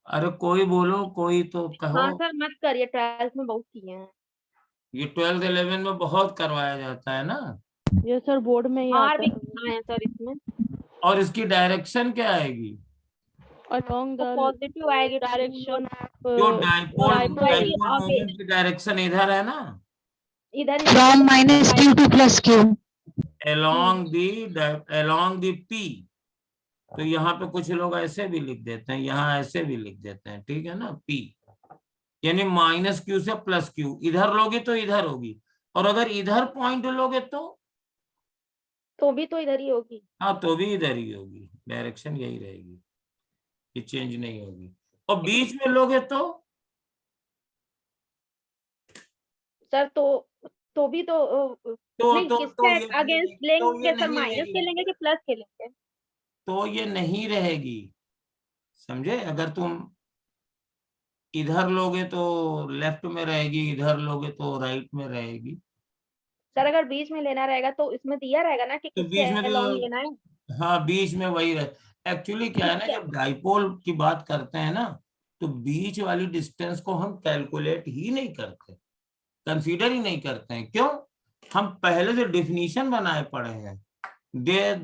अरे कोई बोलो, कोई तो कहो। हाँ सर मत करिए, 12th में बहुत किए हैं। ये 12th 11 में बहुत करवाया जाता है ना। ये सर बोर्ड में ही आता है। भी है सर इसमें। और इसकी डायरेक्शन क्या आएगी? along the पॉजिटिव आएगी डायरेक्शन जो डाइपोल आएगी डाइपोल आगे मोमेंट की डायरेक्शन इधर है ना, इधर From minus q to plus q. along the p। तो यहाँ पे कुछ लोग ऐसे भी लिख देते हैं, यहाँ ऐसे भी लिख देते हैं, ठीक है ना, p यानी -q से +q। इधर लोगे तो इधर होगी, और अगर इधर पॉइंट लोगे तो भी तो इधर ही होगी। हाँ तो भी इधर ही होगी, डायरेक्शन यही रहेगी, ये चेंज नहीं होगी। और बीच में लोगे सर तो भी तो नहीं, किसके ये अगेंस्ट तो ये लेंगे सर? नहीं माइनस के रहेगी, लेंगे कि प्लस के लेंगे? तो ये नहीं रहेगी, समझे? अगर तुम इधर लोगे तो लेफ्ट में रहेगी, इधर लोगे तो राइट में रहेगी। सर अगर बीच में लेना रहेगा तो इसमें दिया रहेगा ना कि तो किसके बीच में अलोंग तो लेना है। हाँ बीच में वही रहे। एक्चुअली क्या है ना, जब डाइपोल की बात करते हैं ना, तो बीच वाली डिस्टेंस को हम कैलकुलेट ही नहीं करते, कंसीडर ही नहीं करते हैं। क्यों? हम पहले से डिफिनीशन बनाए पड़े हैं।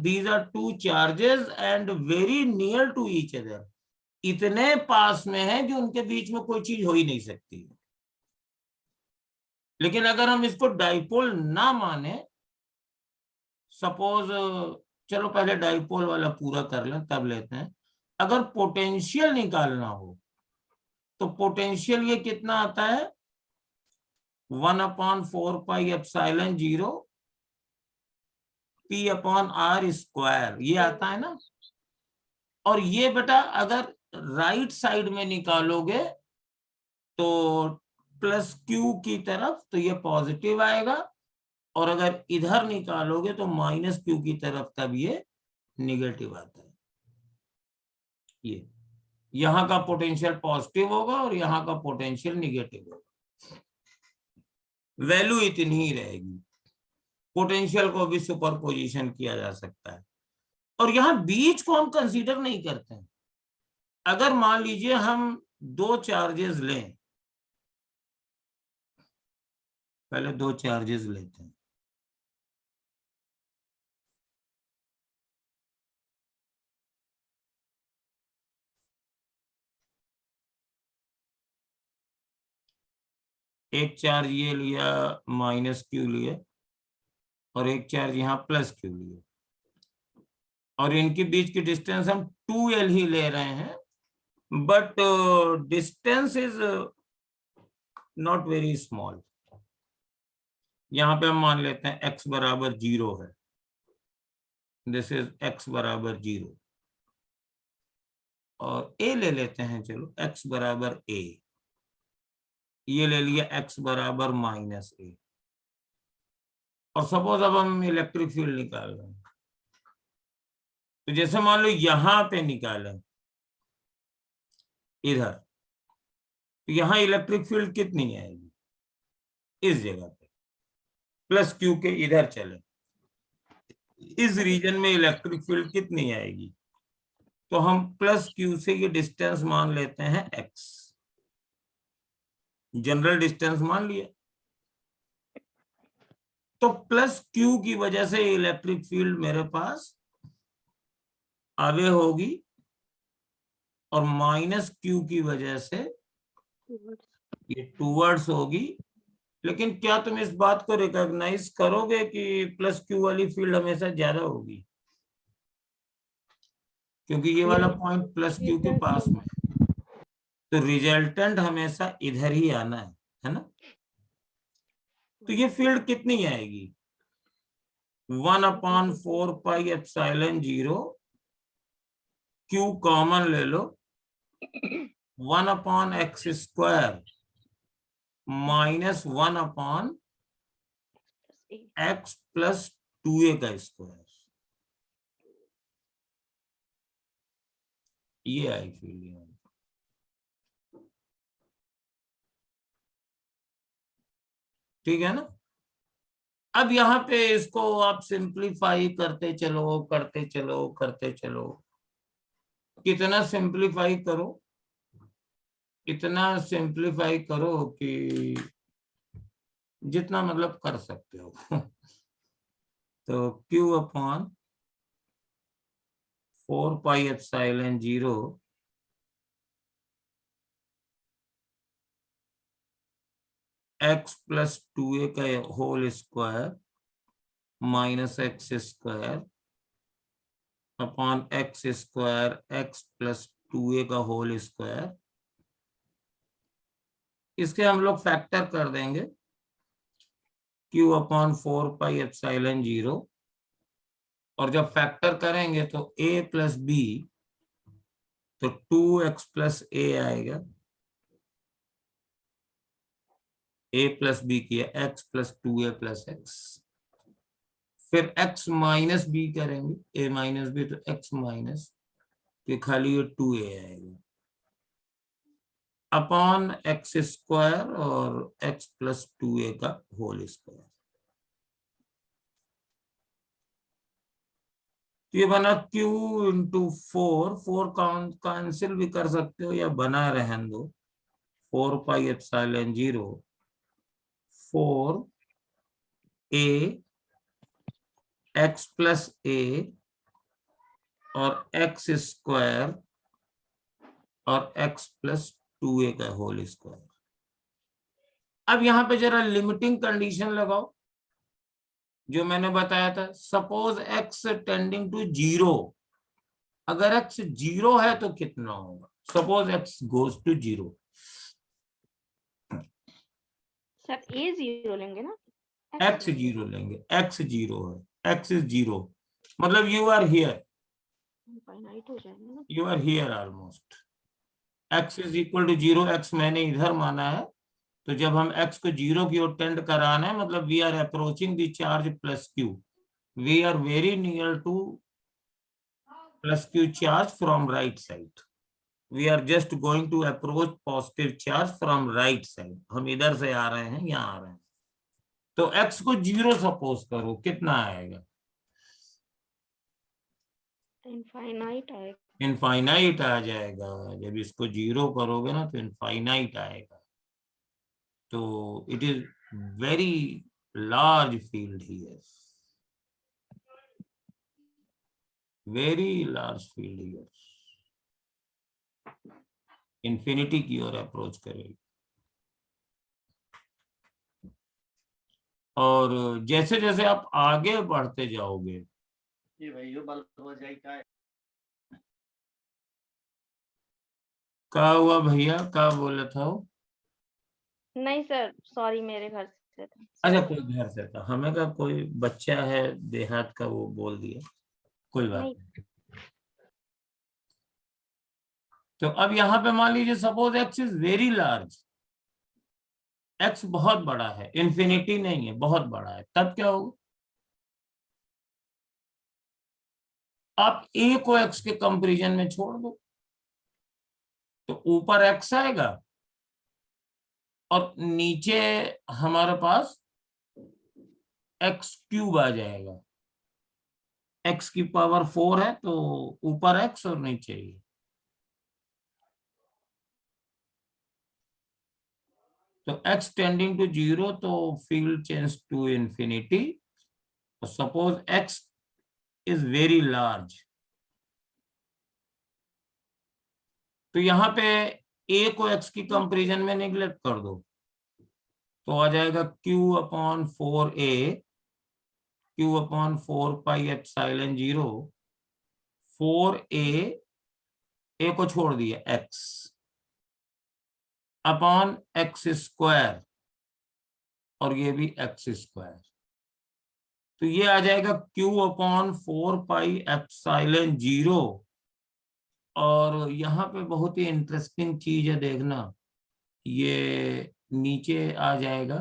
these are two charges and very near to each other। इतने पास में है कि उनके बीच में कोई चीज हो ही नहीं सकती। लेकिन अगर हम इसको डाइपोल ना माने, सपोज, चलो पहले डाइपोल वाला पूरा कर लें तब लेते हैं। अगर पोटेंशियल निकालना हो तो पोटेंशियल ये कितना आता है? 1/4πε0 p/r², ये आता है ना। और ये बेटा अगर राइट साइड में निकालोगे तो +q की तरफ, तो ये पॉजिटिव आएगा, और अगर इधर निकालोगे तो -q की तरफ, तब ये निगेटिव आता है। ये यहाँ का पोटेंशियल पॉजिटिव होगा और यहाँ का पोटेंशियल निगेटिव होगा। वैल्यू इतनी ही रहेगी। पोटेंशियल को भी सुपरपोजिशन किया जा सकता है, और यहाँ बीच को हम कंसीडर नहीं करते हैं। अगर मान लीजिए हम दो चार्जेस लें, पहले दो चार्जेस लेते हैं। एक चार्ज ये लिया, -q लिए, और एक चार्ज यहाँ +q लिए, और इनके बीच की डिस्टेंस हम 2l ही ले रहे हैं, but distance is not very small. यहाँ पे हम मान लेते हैं x = 0 है, दिस इज x = 0, और a ले लेते हैं, चलो x = a, ये ले लिया x = -a। और सपोज अब हम इलेक्ट्रिक फील्ड निकाल रहे हैं, तो जैसे मान लो यहां पे निकालें इधर, तो यहां इलेक्ट्रिक फील्ड कितनी आएगी? इस जगह पे +q के इधर चले, इस रीजन में इलेक्ट्रिक फील्ड कितनी आएगी? तो हम +q से ये डिस्टेंस मान लेते हैं x, जनरल डिस्टेंस मान लिया। तो +q की वजह से इलेक्ट्रिक फील्ड मेरे पास आगे होगी, और -q की वजह से ये टूवर्ड्स होगी। लेकिन क्या तुम इस बात को रिकॉग्नाइज करोगे कि +q वाली फील्ड हमेशा ज्यादा होगी? क्योंकि ये वाला पॉइंट +q के पास में है, तो रिजल्टेंट हमेशा इधर ही आना है ना। तो ये फील्ड कितनी आएगी? 1/4πε0, q कॉमन ले लो, 1/x² -1/x + 2a का स्क्वायर, ये आई फील्ड। ठीक है ना। अब यहाँ पे इसको आप सिंप्लीफाई करते चलो करते चलो करते चलो, कितना सिंप्लीफाई करो, इतना सिंप्लीफाई करो कि जितना मतलब कर सकते हो। तो Q upon 4πε0 x plus 2a का whole square minus x square upon x square x plus 2a का होल स्क्वायर, इसके हम लोग फैक्टर कर देंगे Q अपॉन 4πε0, और जब फैक्टर करेंगे तो a प्लस b, तो 2x प्लस a आएगा, a प्लस b किया x plus 2a plus x, फिर x माइनस b करेंगे, a माइनस b तो x माइनस, तो खाली ये 2a आएगा अपॉन एक्स स्क्वायर और x प्लस 2a का होल स्क्वायर। तो ये बना Q इंटू 4 कैंसिल भी कर सकते हो या बना रहने दो, 4πε0 4a x प्लस a और x स्क्वायर और x प्लस 2a का होल स्क्वायर। अब यहाँ पे जरा लिमिटिंग कंडीशन लगाओ जो मैंने बताया था, सपोज x टेंडिंग टू 0, अगर x 0 है तो कितना होगा, suppose x goes to 0। Sir A 0 लेंगे ना, x 0 लेंगे, x 0 है, x इज 0 मतलब यू आर हियर, इनफाइनाइट हो जाएगा ना। You are here almost. x is equal to 0, x मैंने इधर माना है, तो जब हम x को 0 की ओर टेंड कराना है मतलब we are approaching the charge plus q, we are very near to plus q charge from right side, we are just going to approach positive charge from right side, हम इधर से आ रहे हैं, यहाँ आ रहे हैं। तो x को 0 सपोज करो, कितना आएगा, इनफाइनाइट आएगा। इनफाइनाइट आ जाएगा, जब इसको 0 करोगे ना तो इनफाइनाइट आएगा। तो it is very large field here, very large field here, infinity की ओर अप्रोच करेगी। और जैसे जैसे आप आगे बढ़ते जाओगे, ये भाई बल्ब हो जाए क्या है? क्या हुआ भैया, क्या बोला था वो? नहीं सर, सॉरी, मेरे घर से था। अच्छा, कोई घर से था, हमें का कोई बच्चा है देहात का वो बोल दिया, कोई बात नहीं। नहीं। तो अब यहाँ पे मान लीजिए suppose x is very large, x बहुत बड़ा है, इंफिनिटी नहीं है, बहुत बड़ा है, तब क्या होगा, आप a को x के कंपैरिजन में छोड़ दो, तो ऊपर x आएगा और नीचे हमारे पास x क्यूब आ जाएगा, x की पावर 4 है तो ऊपर x और नीचे ही। तो x टेंडिंग टू 0 तो field change to infinity, suppose x is very large, तो यहाँ पे a को x की कंपैरिजन में निगलेक्ट कर दो, तो आ जाएगा q upon 4a, q upon 4πε0, 4a, a को छोड़ दिया x अपॉन एक्स स्क्वायर और ये भी एक्स स्क्वायर, तो ये आ जाएगा q अपॉन 4πε0। और यहाँ पे बहुत ही इंटरेस्टिंग चीज है, देखना, ये नीचे आ जाएगा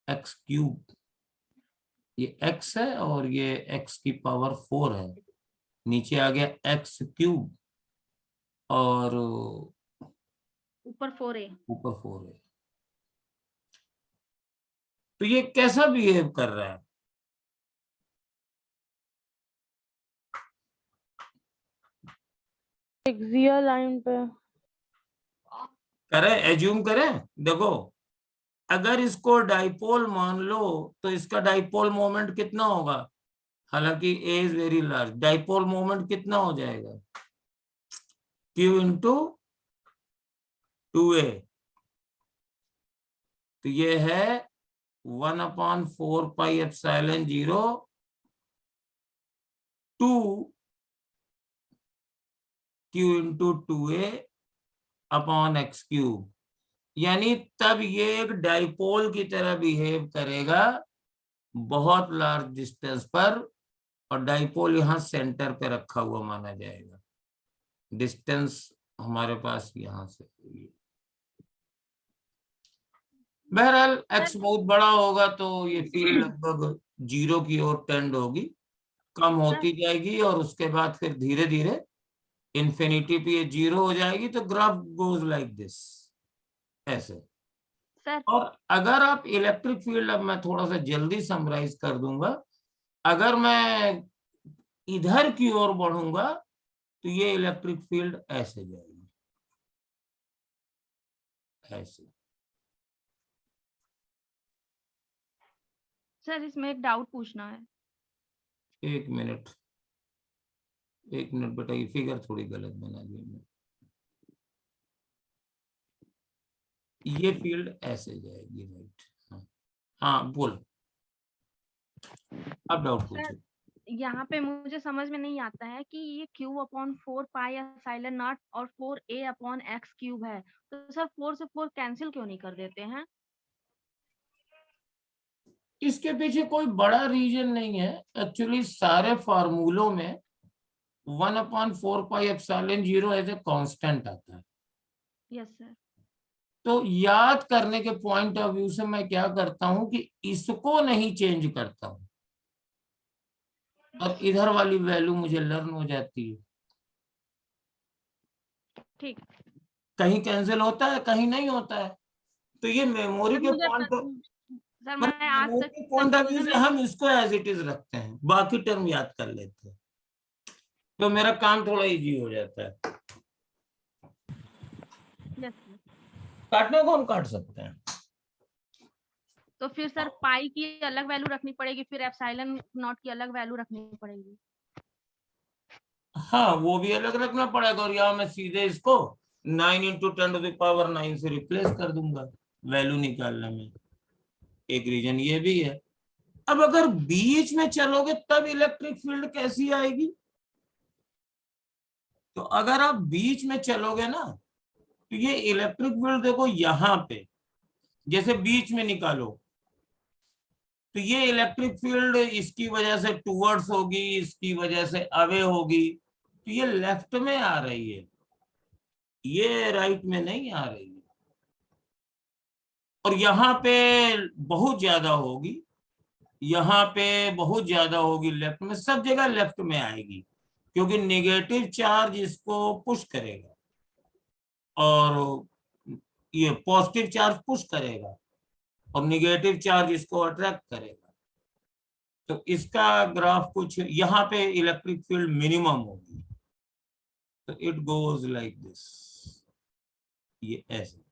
एक्स क्यूब, ये x है और ये x की पावर 4 है, नीचे आ गया एक्स क्यूब और ऊपर 4a। ऊपर 4 है। तो ये कैसा बिहेव कर रहा है? एक्सियल लाइन पे करें, एज्यूम करें। देखो, अगर इसको डाइपोल मान लो तो इसका डाइपोल मोमेंट कितना होगा? हालांकि A is very large, dipole moment कितना हो जाएगा? Q into 2a। तो ये है 1/4πε0 2 Q into 2a upon x cube. यानी तब ये एक डाइपोल की तरह बिहेव करेगा बहुत लार्ज डिस्टेंस पर, और डाइपोल यहां सेंटर पे रखा हुआ माना जाएगा। डिस्टेंस हमारे पास यहां से, बहरहाल x बहुत बड़ा होगा तो ये फील्ड लगभग 0 की ओर टेंड होगी, कम होती जाएगी, और उसके बाद फिर धीरे धीरे इंफिनिटी पे ये 0 हो जाएगी। तो ग्राफ गोज लाइक दिस, ऐसे। सर और अगर आप इलेक्ट्रिक फील्ड, अब मैं थोड़ा सा जल्दी समराइज कर दूंगा, अगर मैं इधर की ओर बढ़ूंगा तो ये इलेक्ट्रिक फील्ड ऐसे जाएगी, ऐसे। सर इसमें एक डाउट पूछना है। एक मिनट बेटा, ये फिगर थोड़ी गलत बना दी मैंने। ये फील्ड ऐसे जाएगी, राइट? हाँ बोल, अब डाउट पूछो। यहाँ पे मुझे समझ में नहीं आता है कि ये Q/4πε0 और 4a/x³ है, तो सर 4 से 4 कैंसिल क्यों नहीं कर देते हैं? इसके पीछे कोई बड़ा रीजन नहीं है। एक्चुअली सारे फार्मूलों में 1/4πε0 एज ए कांस्टेंट आता है। Yes sir. तो याद करने के पॉइंट ऑफ व्यू से मैं क्या करता हूं कि इसको नहीं चेंज करता हूं, और इधर वाली वैल्यू मुझे लर्न हो जाती है। ठीक। कहीं कैंसिल होता है, कहीं नहीं होता है। तो ये मेमोरी सर के मुझे पॉइंट ऑफ, सर मैं आज मेमोरी तक के पॉइंट ऑफ व्यू कंफ्यूजन से हम इसको एज इट इज रखते हैं, बाकी टर्म याद कर लेते हैं, तो मेरा काम थोड़ा इजी हो जाता है। यस। काटने को हम काट सकते हैं। तो फिर सर पाई की अलग वैल्यू रखनी पड़ेगी, फिर एप्सिलॉन नॉट की अलग वैल्यू रखनी पड़ेगी। हाँ, वो भी अलग रखना पड़ेगा, और यहाँ मैं सीधे इसको 9 × 10⁹ से रिप्लेस कर दूंगा वैल्यू निकालने में। एक रीजन ये भी है। अब अगर बीच में चलोगे तब इलेक्ट्रिक फील्ड कैसी आएगी? तो अगर आप बीच में चलोगे ना, तो ये इलेक्ट्रिक फील्ड देखो यहाँ पे, जैसे बीच में निकालो, तो ये इलेक्ट्रिक फील्ड इसकी वजह से टूवर्ड्स होगी, इसकी वजह से अवे होगी, तो ये लेफ्ट में आ रही है, ये राइट में नहीं आ रही है। और यहाँ पे बहुत ज्यादा होगी, यहाँ पे बहुत ज्यादा होगी, लेफ्ट में, सब जगह लेफ्ट में आएगी, क्योंकि नेगेटिव चार्ज इसको पुश करेगा और ये पॉजिटिव चार्ज पुश करेगा, और नेगेटिव चार्ज इसको अट्रैक्ट करेगा। तो इसका ग्राफ कुछ यहाँ पे इलेक्ट्रिक फील्ड मिनिमम होगी, तो इट गोज लाइक दिस, ये ऐसे।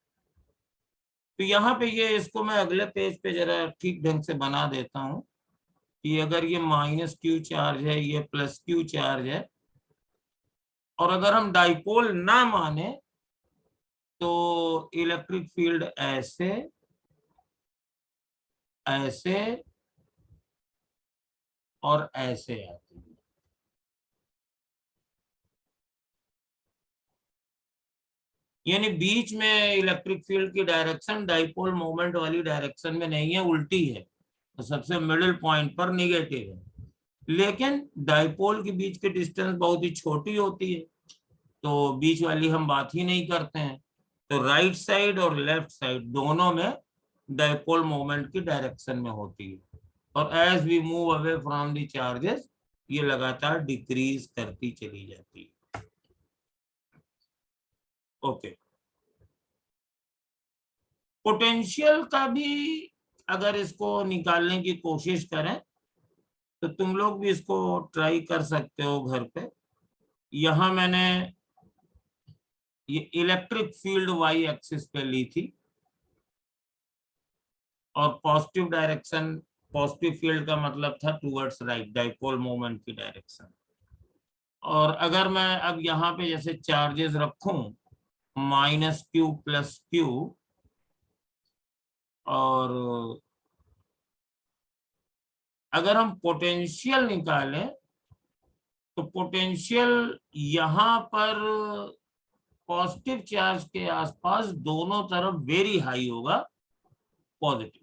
तो यहाँ पे ये, इसको मैं अगले पेज पे जरा ठीक ढंग से बना देता हूं कि अगर ये -q चार्ज है, ये +q चार्ज है, और अगर हम डाइपोल ना माने तो इलेक्ट्रिक फील्ड ऐसे, ऐसे और ऐसे आती है। यानी बीच में इलेक्ट्रिक फील्ड की डायरेक्शन डाइपोल मोमेंट वाली डायरेक्शन में नहीं है, उल्टी है, तो सबसे मिडिल पॉइंट पर निगेटिव है। लेकिन डाइपोल के बीच की डिस्टेंस बहुत ही छोटी होती है, तो बीच वाली हम बात ही नहीं करते हैं। तो राइट साइड और लेफ्ट साइड दोनों में डाइपोल मोमेंट की डायरेक्शन में होती है, और as we move away from the charges, ये लगातार डिक्रीज करती चली जाती है। ओके। पोटेंशियल का भी अगर इसको निकालने की कोशिश करें तो तुम लोग भी इसको ट्राई कर सकते हो घर पे। यहां मैंने ये इलेक्ट्रिक फील्ड वाई एक्सिस पे ली थी और पॉजिटिव डायरेक्शन, पॉजिटिव फील्ड का मतलब था टुवर्ड्स राइट, डाइपोल मोमेंट की डायरेक्शन। और अगर मैं अब यहाँ पे जैसे चार्जेस रखूं -q + q, और अगर हम पोटेंशियल निकालें तो पोटेंशियल यहाँ पर पॉजिटिव चार्ज के आसपास दोनों तरफ वेरी हाई होगा, पॉजिटिव,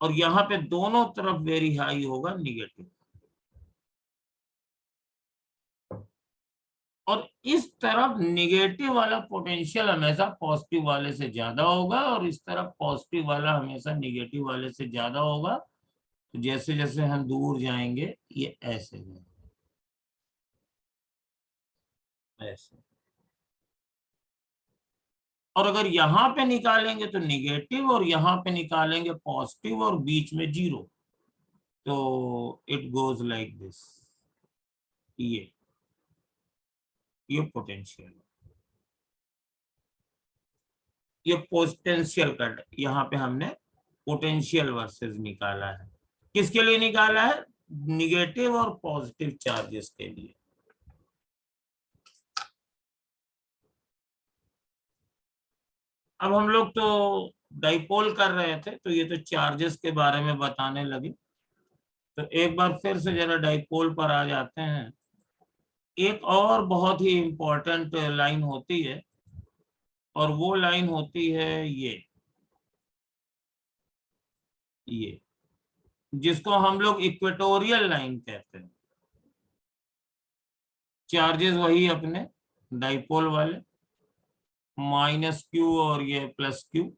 और यहाँ पे दोनों तरफ वेरी हाई होगा, निगेटिव। और इस तरफ निगेटिव वाला पोटेंशियल हमेशा पॉजिटिव वाले से ज्यादा होगा और इस तरफ पॉजिटिव वाला हमेशा निगेटिव वाले से ज्यादा होगा। तो जैसे जैसे हम दूर जाएंगे ये ऐसे ऐसे, और अगर यहाँ पे निकालेंगे तो निगेटिव और यहाँ पे निकालेंगे पॉजिटिव और बीच में 0, तो इट गोज लाइक दिस। ये पोटेंशियल, ये पोटेंशियल कट, यहाँ पे हमने पोटेंशियल वर्सेस निकाला है। किसके लिए निकाला है? निगेटिव और पॉजिटिव चार्जेस के लिए। अब हम लोग तो डाइपोल कर रहे थे तो ये तो चार्जेस के बारे में बताने लगे, तो एक बार फिर से जरा डाइपोल पर आ जाते हैं। एक और बहुत ही इंपॉर्टेंट लाइन होती है और वो लाइन होती है ये जिसको हम लोग इक्वेटोरियल लाइन कहते हैं। चार्जेस वही अपने डाइपोल वाले, -q और ये +q,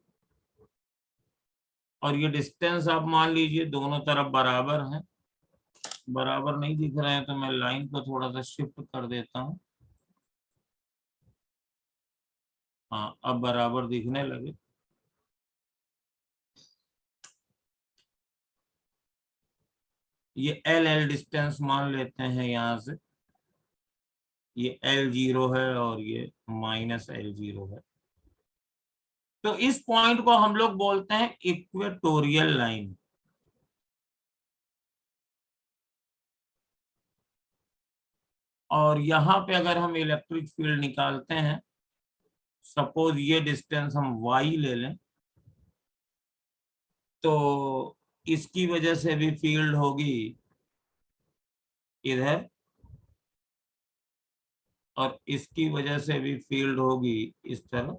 और ये डिस्टेंस आप मान लीजिए दोनों तरफ बराबर हैं। बराबर नहीं दिख रहे हैं तो मैं लाइन को थोड़ा सा शिफ्ट कर देता हूं। हाँ, अब बराबर दिखने लगे। ये L डिस्टेंस मान लेते हैं यहाँ से, ये L0 है और ये -L0 है। तो इस पॉइंट को हम लोग बोलते हैं इक्वेटोरियल लाइन। और यहाँ पे अगर हम इलेक्ट्रिक फील्ड निकालते हैं, सपोज ये डिस्टेंस हम y ले लें, तो इसकी वजह से भी फील्ड होगी इधर और इसकी वजह से भी फील्ड होगी इस तरफ।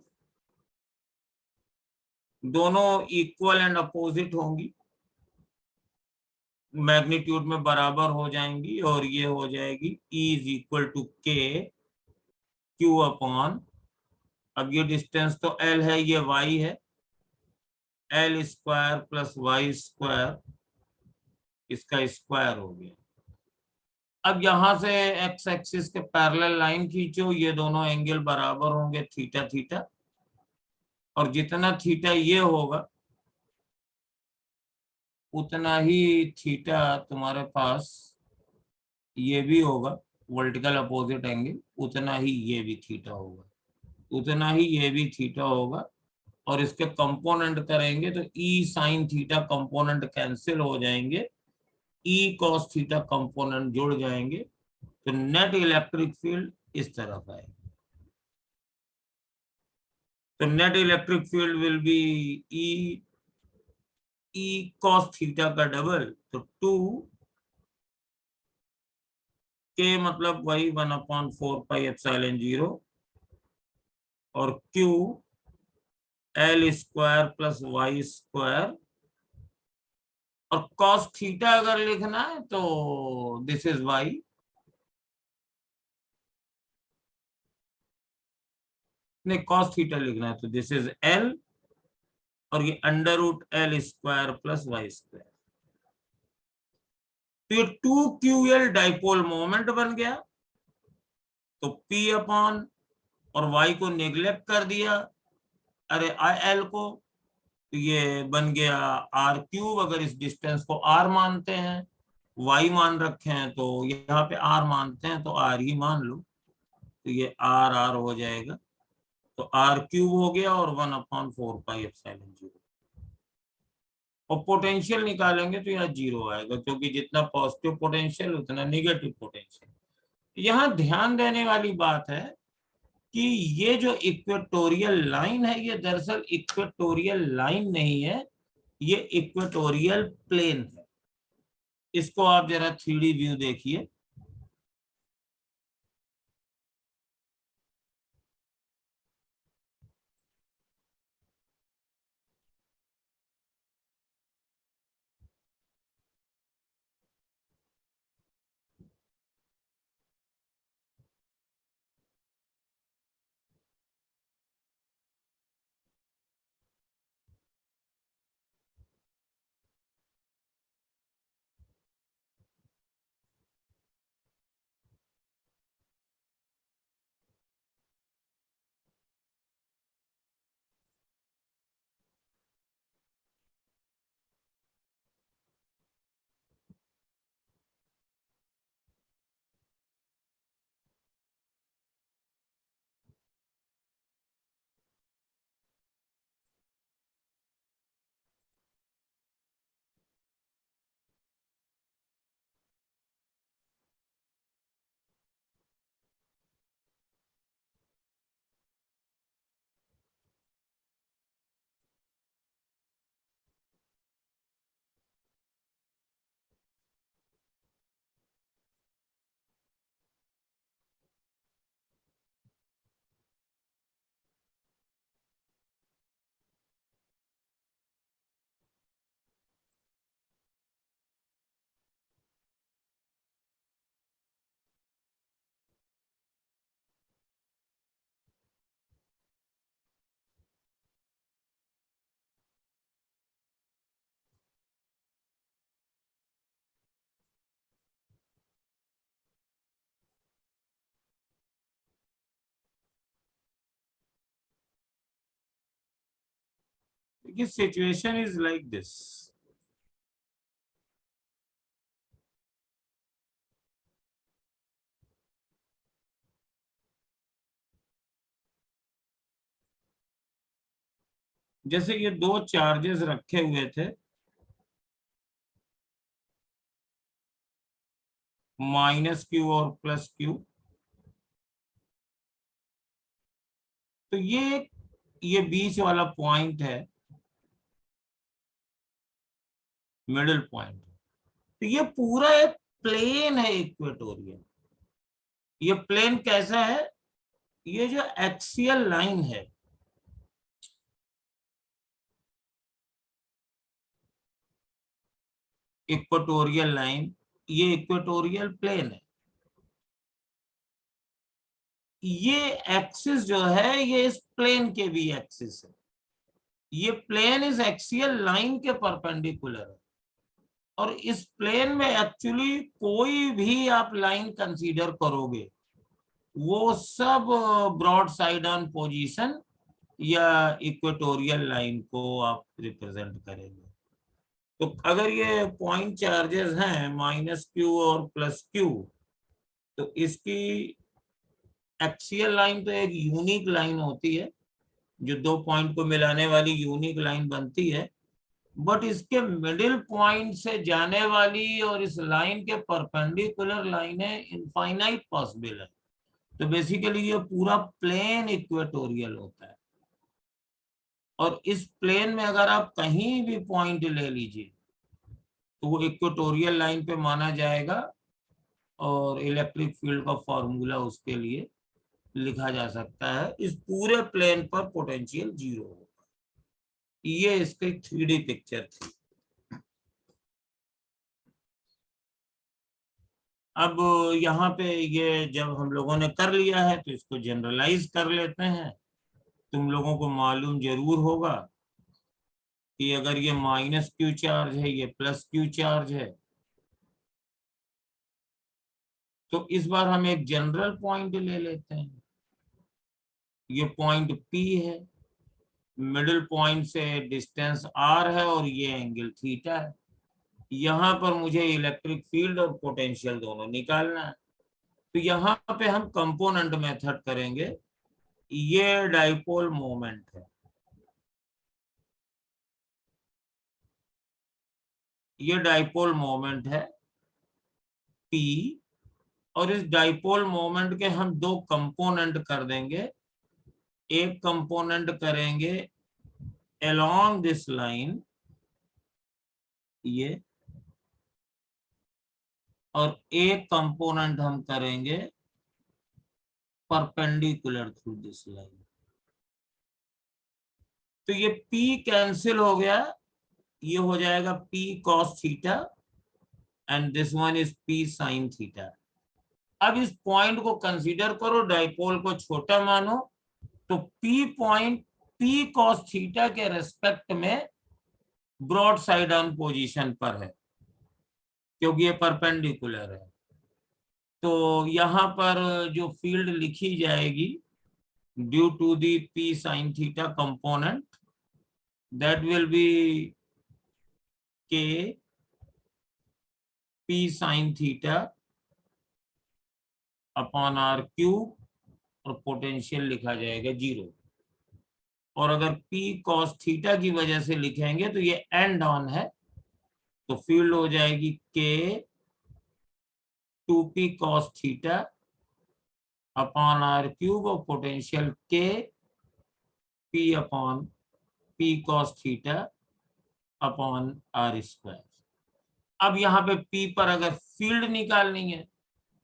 दोनों इक्वल एंड अपोजिट होंगी, मैग्नीट्यूड में बराबर हो जाएंगी और ये हो जाएगी E = K Q/, अब ये डिस्टेंस तो L है, ये Y है, L² + Y², इसका स्क्वायर हो गया। अब यहां से x एक्सिस के पैरेलल लाइन खींचो, ये दोनों एंगल बराबर होंगे थीटा थीटा, और जितना थीटा ये होगा उतना ही थीटा तुम्हारे पास ये भी होगा, वर्टिकल अपोजिट एंगल, उतना ही ये भी थीटा होगा, उतना ही ये भी थीटा होगा। और इसके कंपोनेंट करेंगे तो E sin theta component cancel हो जाएंगे, E cos थीटा कंपोनेंट जुड़ जाएंगे, तो नेट इलेक्ट्रिक फील्ड इस तरफ आएगा। तो net electric field will be E cos theta का डबल, तो 2K मतलब वही 1/4πε0 और Q L² + Y², और cos थीटा अगर लिखना है तो दिस इज Y, नहीं cos थीटा लिखना है तो दिस इज L, और ये √L² + Y²। तो ये 2QL डाइपोल मोमेंट बन गया। तो P/ और Y को नेग्लेक्ट कर दिया अरे एल को ये बन गया आर क्यूब, अगर इस डिस्टेंस को आर मानते हैं, वाई मान रखे हैं तो यहाँ पे आर मानते हैं तो आर ही मान लो, तो ये आर आर हो जाएगा, तो आर क्यूब हो गया और 1/4πε0। और पोटेंशियल निकालेंगे तो यहाँ 0 आएगा, क्योंकि जितना पॉजिटिव पोटेंशियल उतना निगेटिव पोटेंशियल। यहाँ ध्यान देने वाली बात है कि ये जो इक्वेटोरियल लाइन है ये दरअसल इक्वेटोरियल लाइन नहीं है, ये इक्वेटोरियल प्लेन है। इसको आप जरा 3D व्यू देखिए। Because situation is like this. जैसे ये दो चार्जेस रखे हुए थे, -q और +q, तो ये बीच वाला पॉइंट है, मिडिल पॉइंट। तो ये पूरा एक प्लेन है इक्वेटोरियल। ये प्लेन कैसा है? ये जो एक्सियल लाइन है, इक्वेटोरियल लाइन, ये इक्वेटोरियल प्लेन है। ये एक्सिस जो है ये इस प्लेन के भी एक्सिस है। ये प्लेन इस एक्सियल लाइन के परपेंडिकुलर है, और इस प्लेन में एक्चुअली कोई भी आप लाइन कंसीडर करोगे वो सब ब्रॉड साइड ऑन पोजीशन या इक्वेटोरियल लाइन को आप रिप्रेजेंट करेंगे। तो अगर ये पॉइंट चार्जेस हैं -q और +q, तो इसकी एक्सियल लाइन तो एक यूनिक लाइन होती है, जो दो पॉइंट को मिलाने वाली यूनिक लाइन बनती है, बट इसके मिडिल पॉइंट से जाने वाली और इस लाइन के परपेंडिकुलर लाइनें इनफाइनाइट पॉसिबल है। तो बेसिकली ये पूरा प्लेन इक्वेटोरियल होता है, और इस प्लेन में अगर आप कहीं भी पॉइंट ले लीजिए तो वो इक्वेटोरियल लाइन पे माना जाएगा, और इलेक्ट्रिक फील्ड का फॉर्मूला उसके लिए लिखा जा सकता है। इस पूरे प्लेन पर पोटेंशियल 0 होगा। ये इसकी 3D पिक्चर थी। अब यहाँ पे ये जब हम लोगों ने कर लिया है तो इसको जनरलाइज कर लेते हैं। तुम लोगों को मालूम जरूर होगा कि अगर ये -q चार्ज है, ये +q चार्ज है, तो इस बार हम एक जनरल पॉइंट ले लेते हैं। ये पॉइंट P है, मिडिल पॉइंट से डिस्टेंस आर है और ये एंगल थीटा है। यहाँ पर मुझे इलेक्ट्रिक फील्ड और पोटेंशियल दोनों निकालना है। तो यहाँ पे हम कंपोनेंट मेथड करेंगे। ये डाइपोल मोमेंट है, ये डाइपोल मोमेंट है P, और इस डाइपोल मोमेंट के हम दो कंपोनेंट कर देंगे। एक कंपोनेंट करेंगे along दिस लाइन, ये, और एक कंपोनेंट हम करेंगे परपेंडिकुलर थ्रू दिस लाइन। तो ये P कैंसिल हो गया, ये हो जाएगा P cos theta and this one is P sin theta. अब इस पॉइंट को कंसीडर करो, डाइपोल को छोटा मानो, तो P point P cos theta के रेस्पेक्ट में ब्रॉड साइड ऑन पोजीशन पर है, क्योंकि ये परपेंडिकुलर है। तो यहां पर जो फील्ड लिखी जाएगी due to the P sin theta component, that will be K P sin theta upon R cube, और पोटेंशियल लिखा जाएगा 0। और अगर P cos थीटा की वजह से लिखेंगे तो ये एंड ऑन है, तो फील्ड हो जाएगी K 2P cos theta upon R cube, और पोटेंशियल K P अपॉन P cos theta upon R square. अब यहाँ पे P पर अगर फील्ड निकालनी है,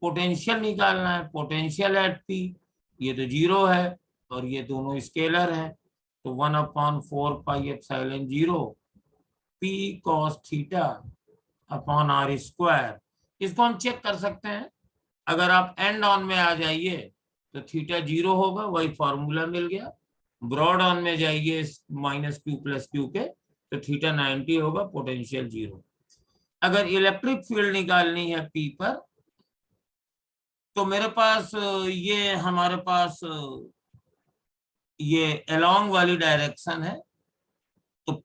पोटेंशियल निकालना है, पोटेंशियल एट P, ये तो 0 है और ये दोनों स्केलर है, तो 1/4πε0 P cos theta upon R square. इसको हम चेक कर सकते हैं। अगर आप एंड ऑन में आ जाइए तो थीटा 0 होगा, वही फॉर्मूला मिल गया। ब्रॉड ऑन में जाइए -q + q के, तो थीटा 90 होगा, पोटेंशियल 0। अगर इलेक्ट्रिक फील्ड निकालनी है P पर, तो मेरे पास ये हमारे पास ये अलोंग वाली डायरेक्शन है, तो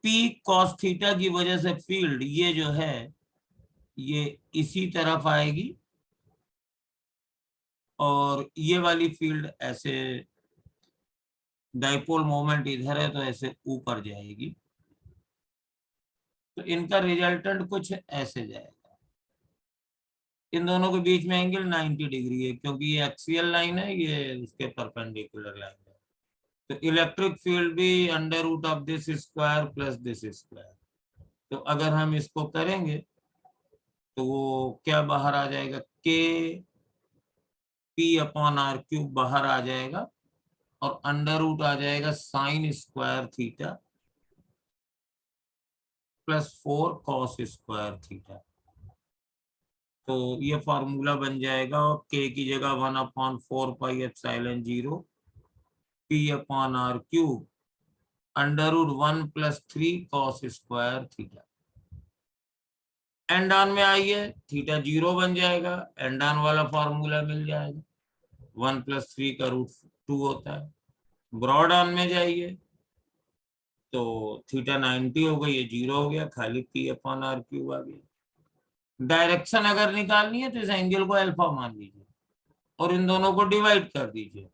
P cos थीटा की वजह से फील्ड ये जो है ये इसी तरफ आएगी, और ये वाली फील्ड ऐसे, डाइपोल मोमेंट इधर है तो ऐसे ऊपर जाएगी। तो इनका रिजल्टेंट कुछ ऐसे जाएगा। इन दोनों के बीच में एंगल 90 डिग्री है, क्योंकि ये एक्सियल लाइन है, ये उसके परपेंडिकुलर लाइन है। तो इलेक्ट्रिक फील्ड भी √of this square plus this square. तो अगर हम इसको करेंगे तो वो क्या बाहर आ जाएगा, K P upon R cube बाहर आ जाएगा, और √ आ जाएगा sin square theta plus 4 cos square theta. तो ये फॉर्मूला बन जाएगा, और K की जगह 1/4πε0 P upon R cube √1 + 3 cos square theta. And on में आइए, थीटा 0 बन जाएगा, एंड ऑन वाला फॉर्मूला मिल जाएगा, 1 + 3 का √2 होता है। ब्रॉड ऑन में जाइए तो थीटा 90 हो गई, ये 0 हो गया, खाली P अपॉन R क्यूब आ गया। डायरेक्शन अगर निकालनी है तो इस एंगल को अल्फा मान लीजिए और इन दोनों को डिवाइड कर दीजिए,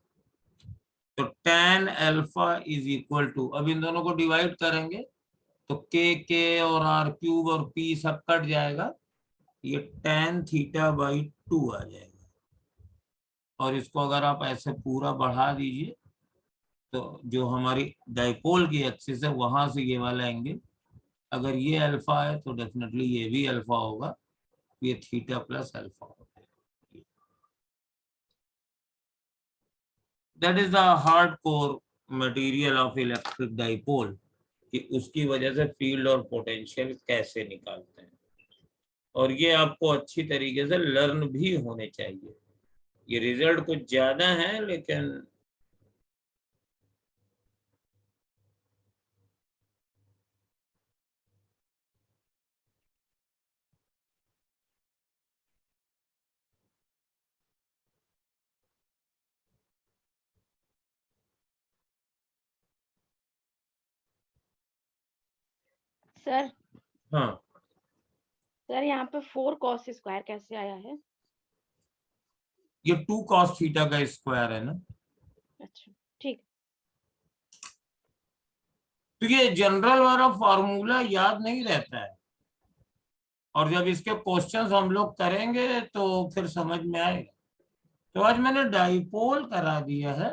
तो tan alpha is equal to, अब इन दोनों को डिवाइड करेंगे तो K और R क्यूब और P सब कट जाएगा, ये tan θ/2 आ जाएगा। और इसको अगर आप ऐसे पूरा बढ़ा दीजिए तो जो हमारी डाइपोल की एक्सिस है वहां से ये वाला एंगल, अगर ये अल्फा है तो डेफिनेटली ये भी अल्फा होगा, ये थीटा प्लस अल्फा होगा। That is the hard core material of electric dipole, कि उसकी वजह से फील्ड और पोटेंशियल कैसे निकालते हैं, और ये आपको अच्छी तरीके से लर्न भी होने चाहिए। ये रिजल्ट कुछ ज्यादा है लेकिन सर हाँ, सर यहाँ पे 4 cos स्क्वायर कैसे आया है? ये 2 cos थीटा का स्क्वायर है ना, अच्छा ठीक। तो ये जनरल वाला फॉर्मूला याद नहीं रहता है, और जब इसके क्वेश्चंस हम लोग करेंगे तो फिर समझ में आएगा। तो आज मैंने डाइपोल करा दिया है,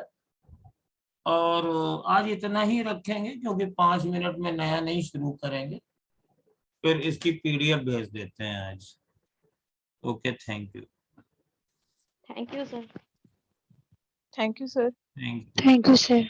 और आज इतना ही रखेंगे क्योंकि 5 मिनट में नया नहीं शुरू करेंगे, फिर इसकी पीडीएफ भेज देते हैं आज। Okay, thank you. Thank you sir. Thank you sir. Thank you. Thank you, sir.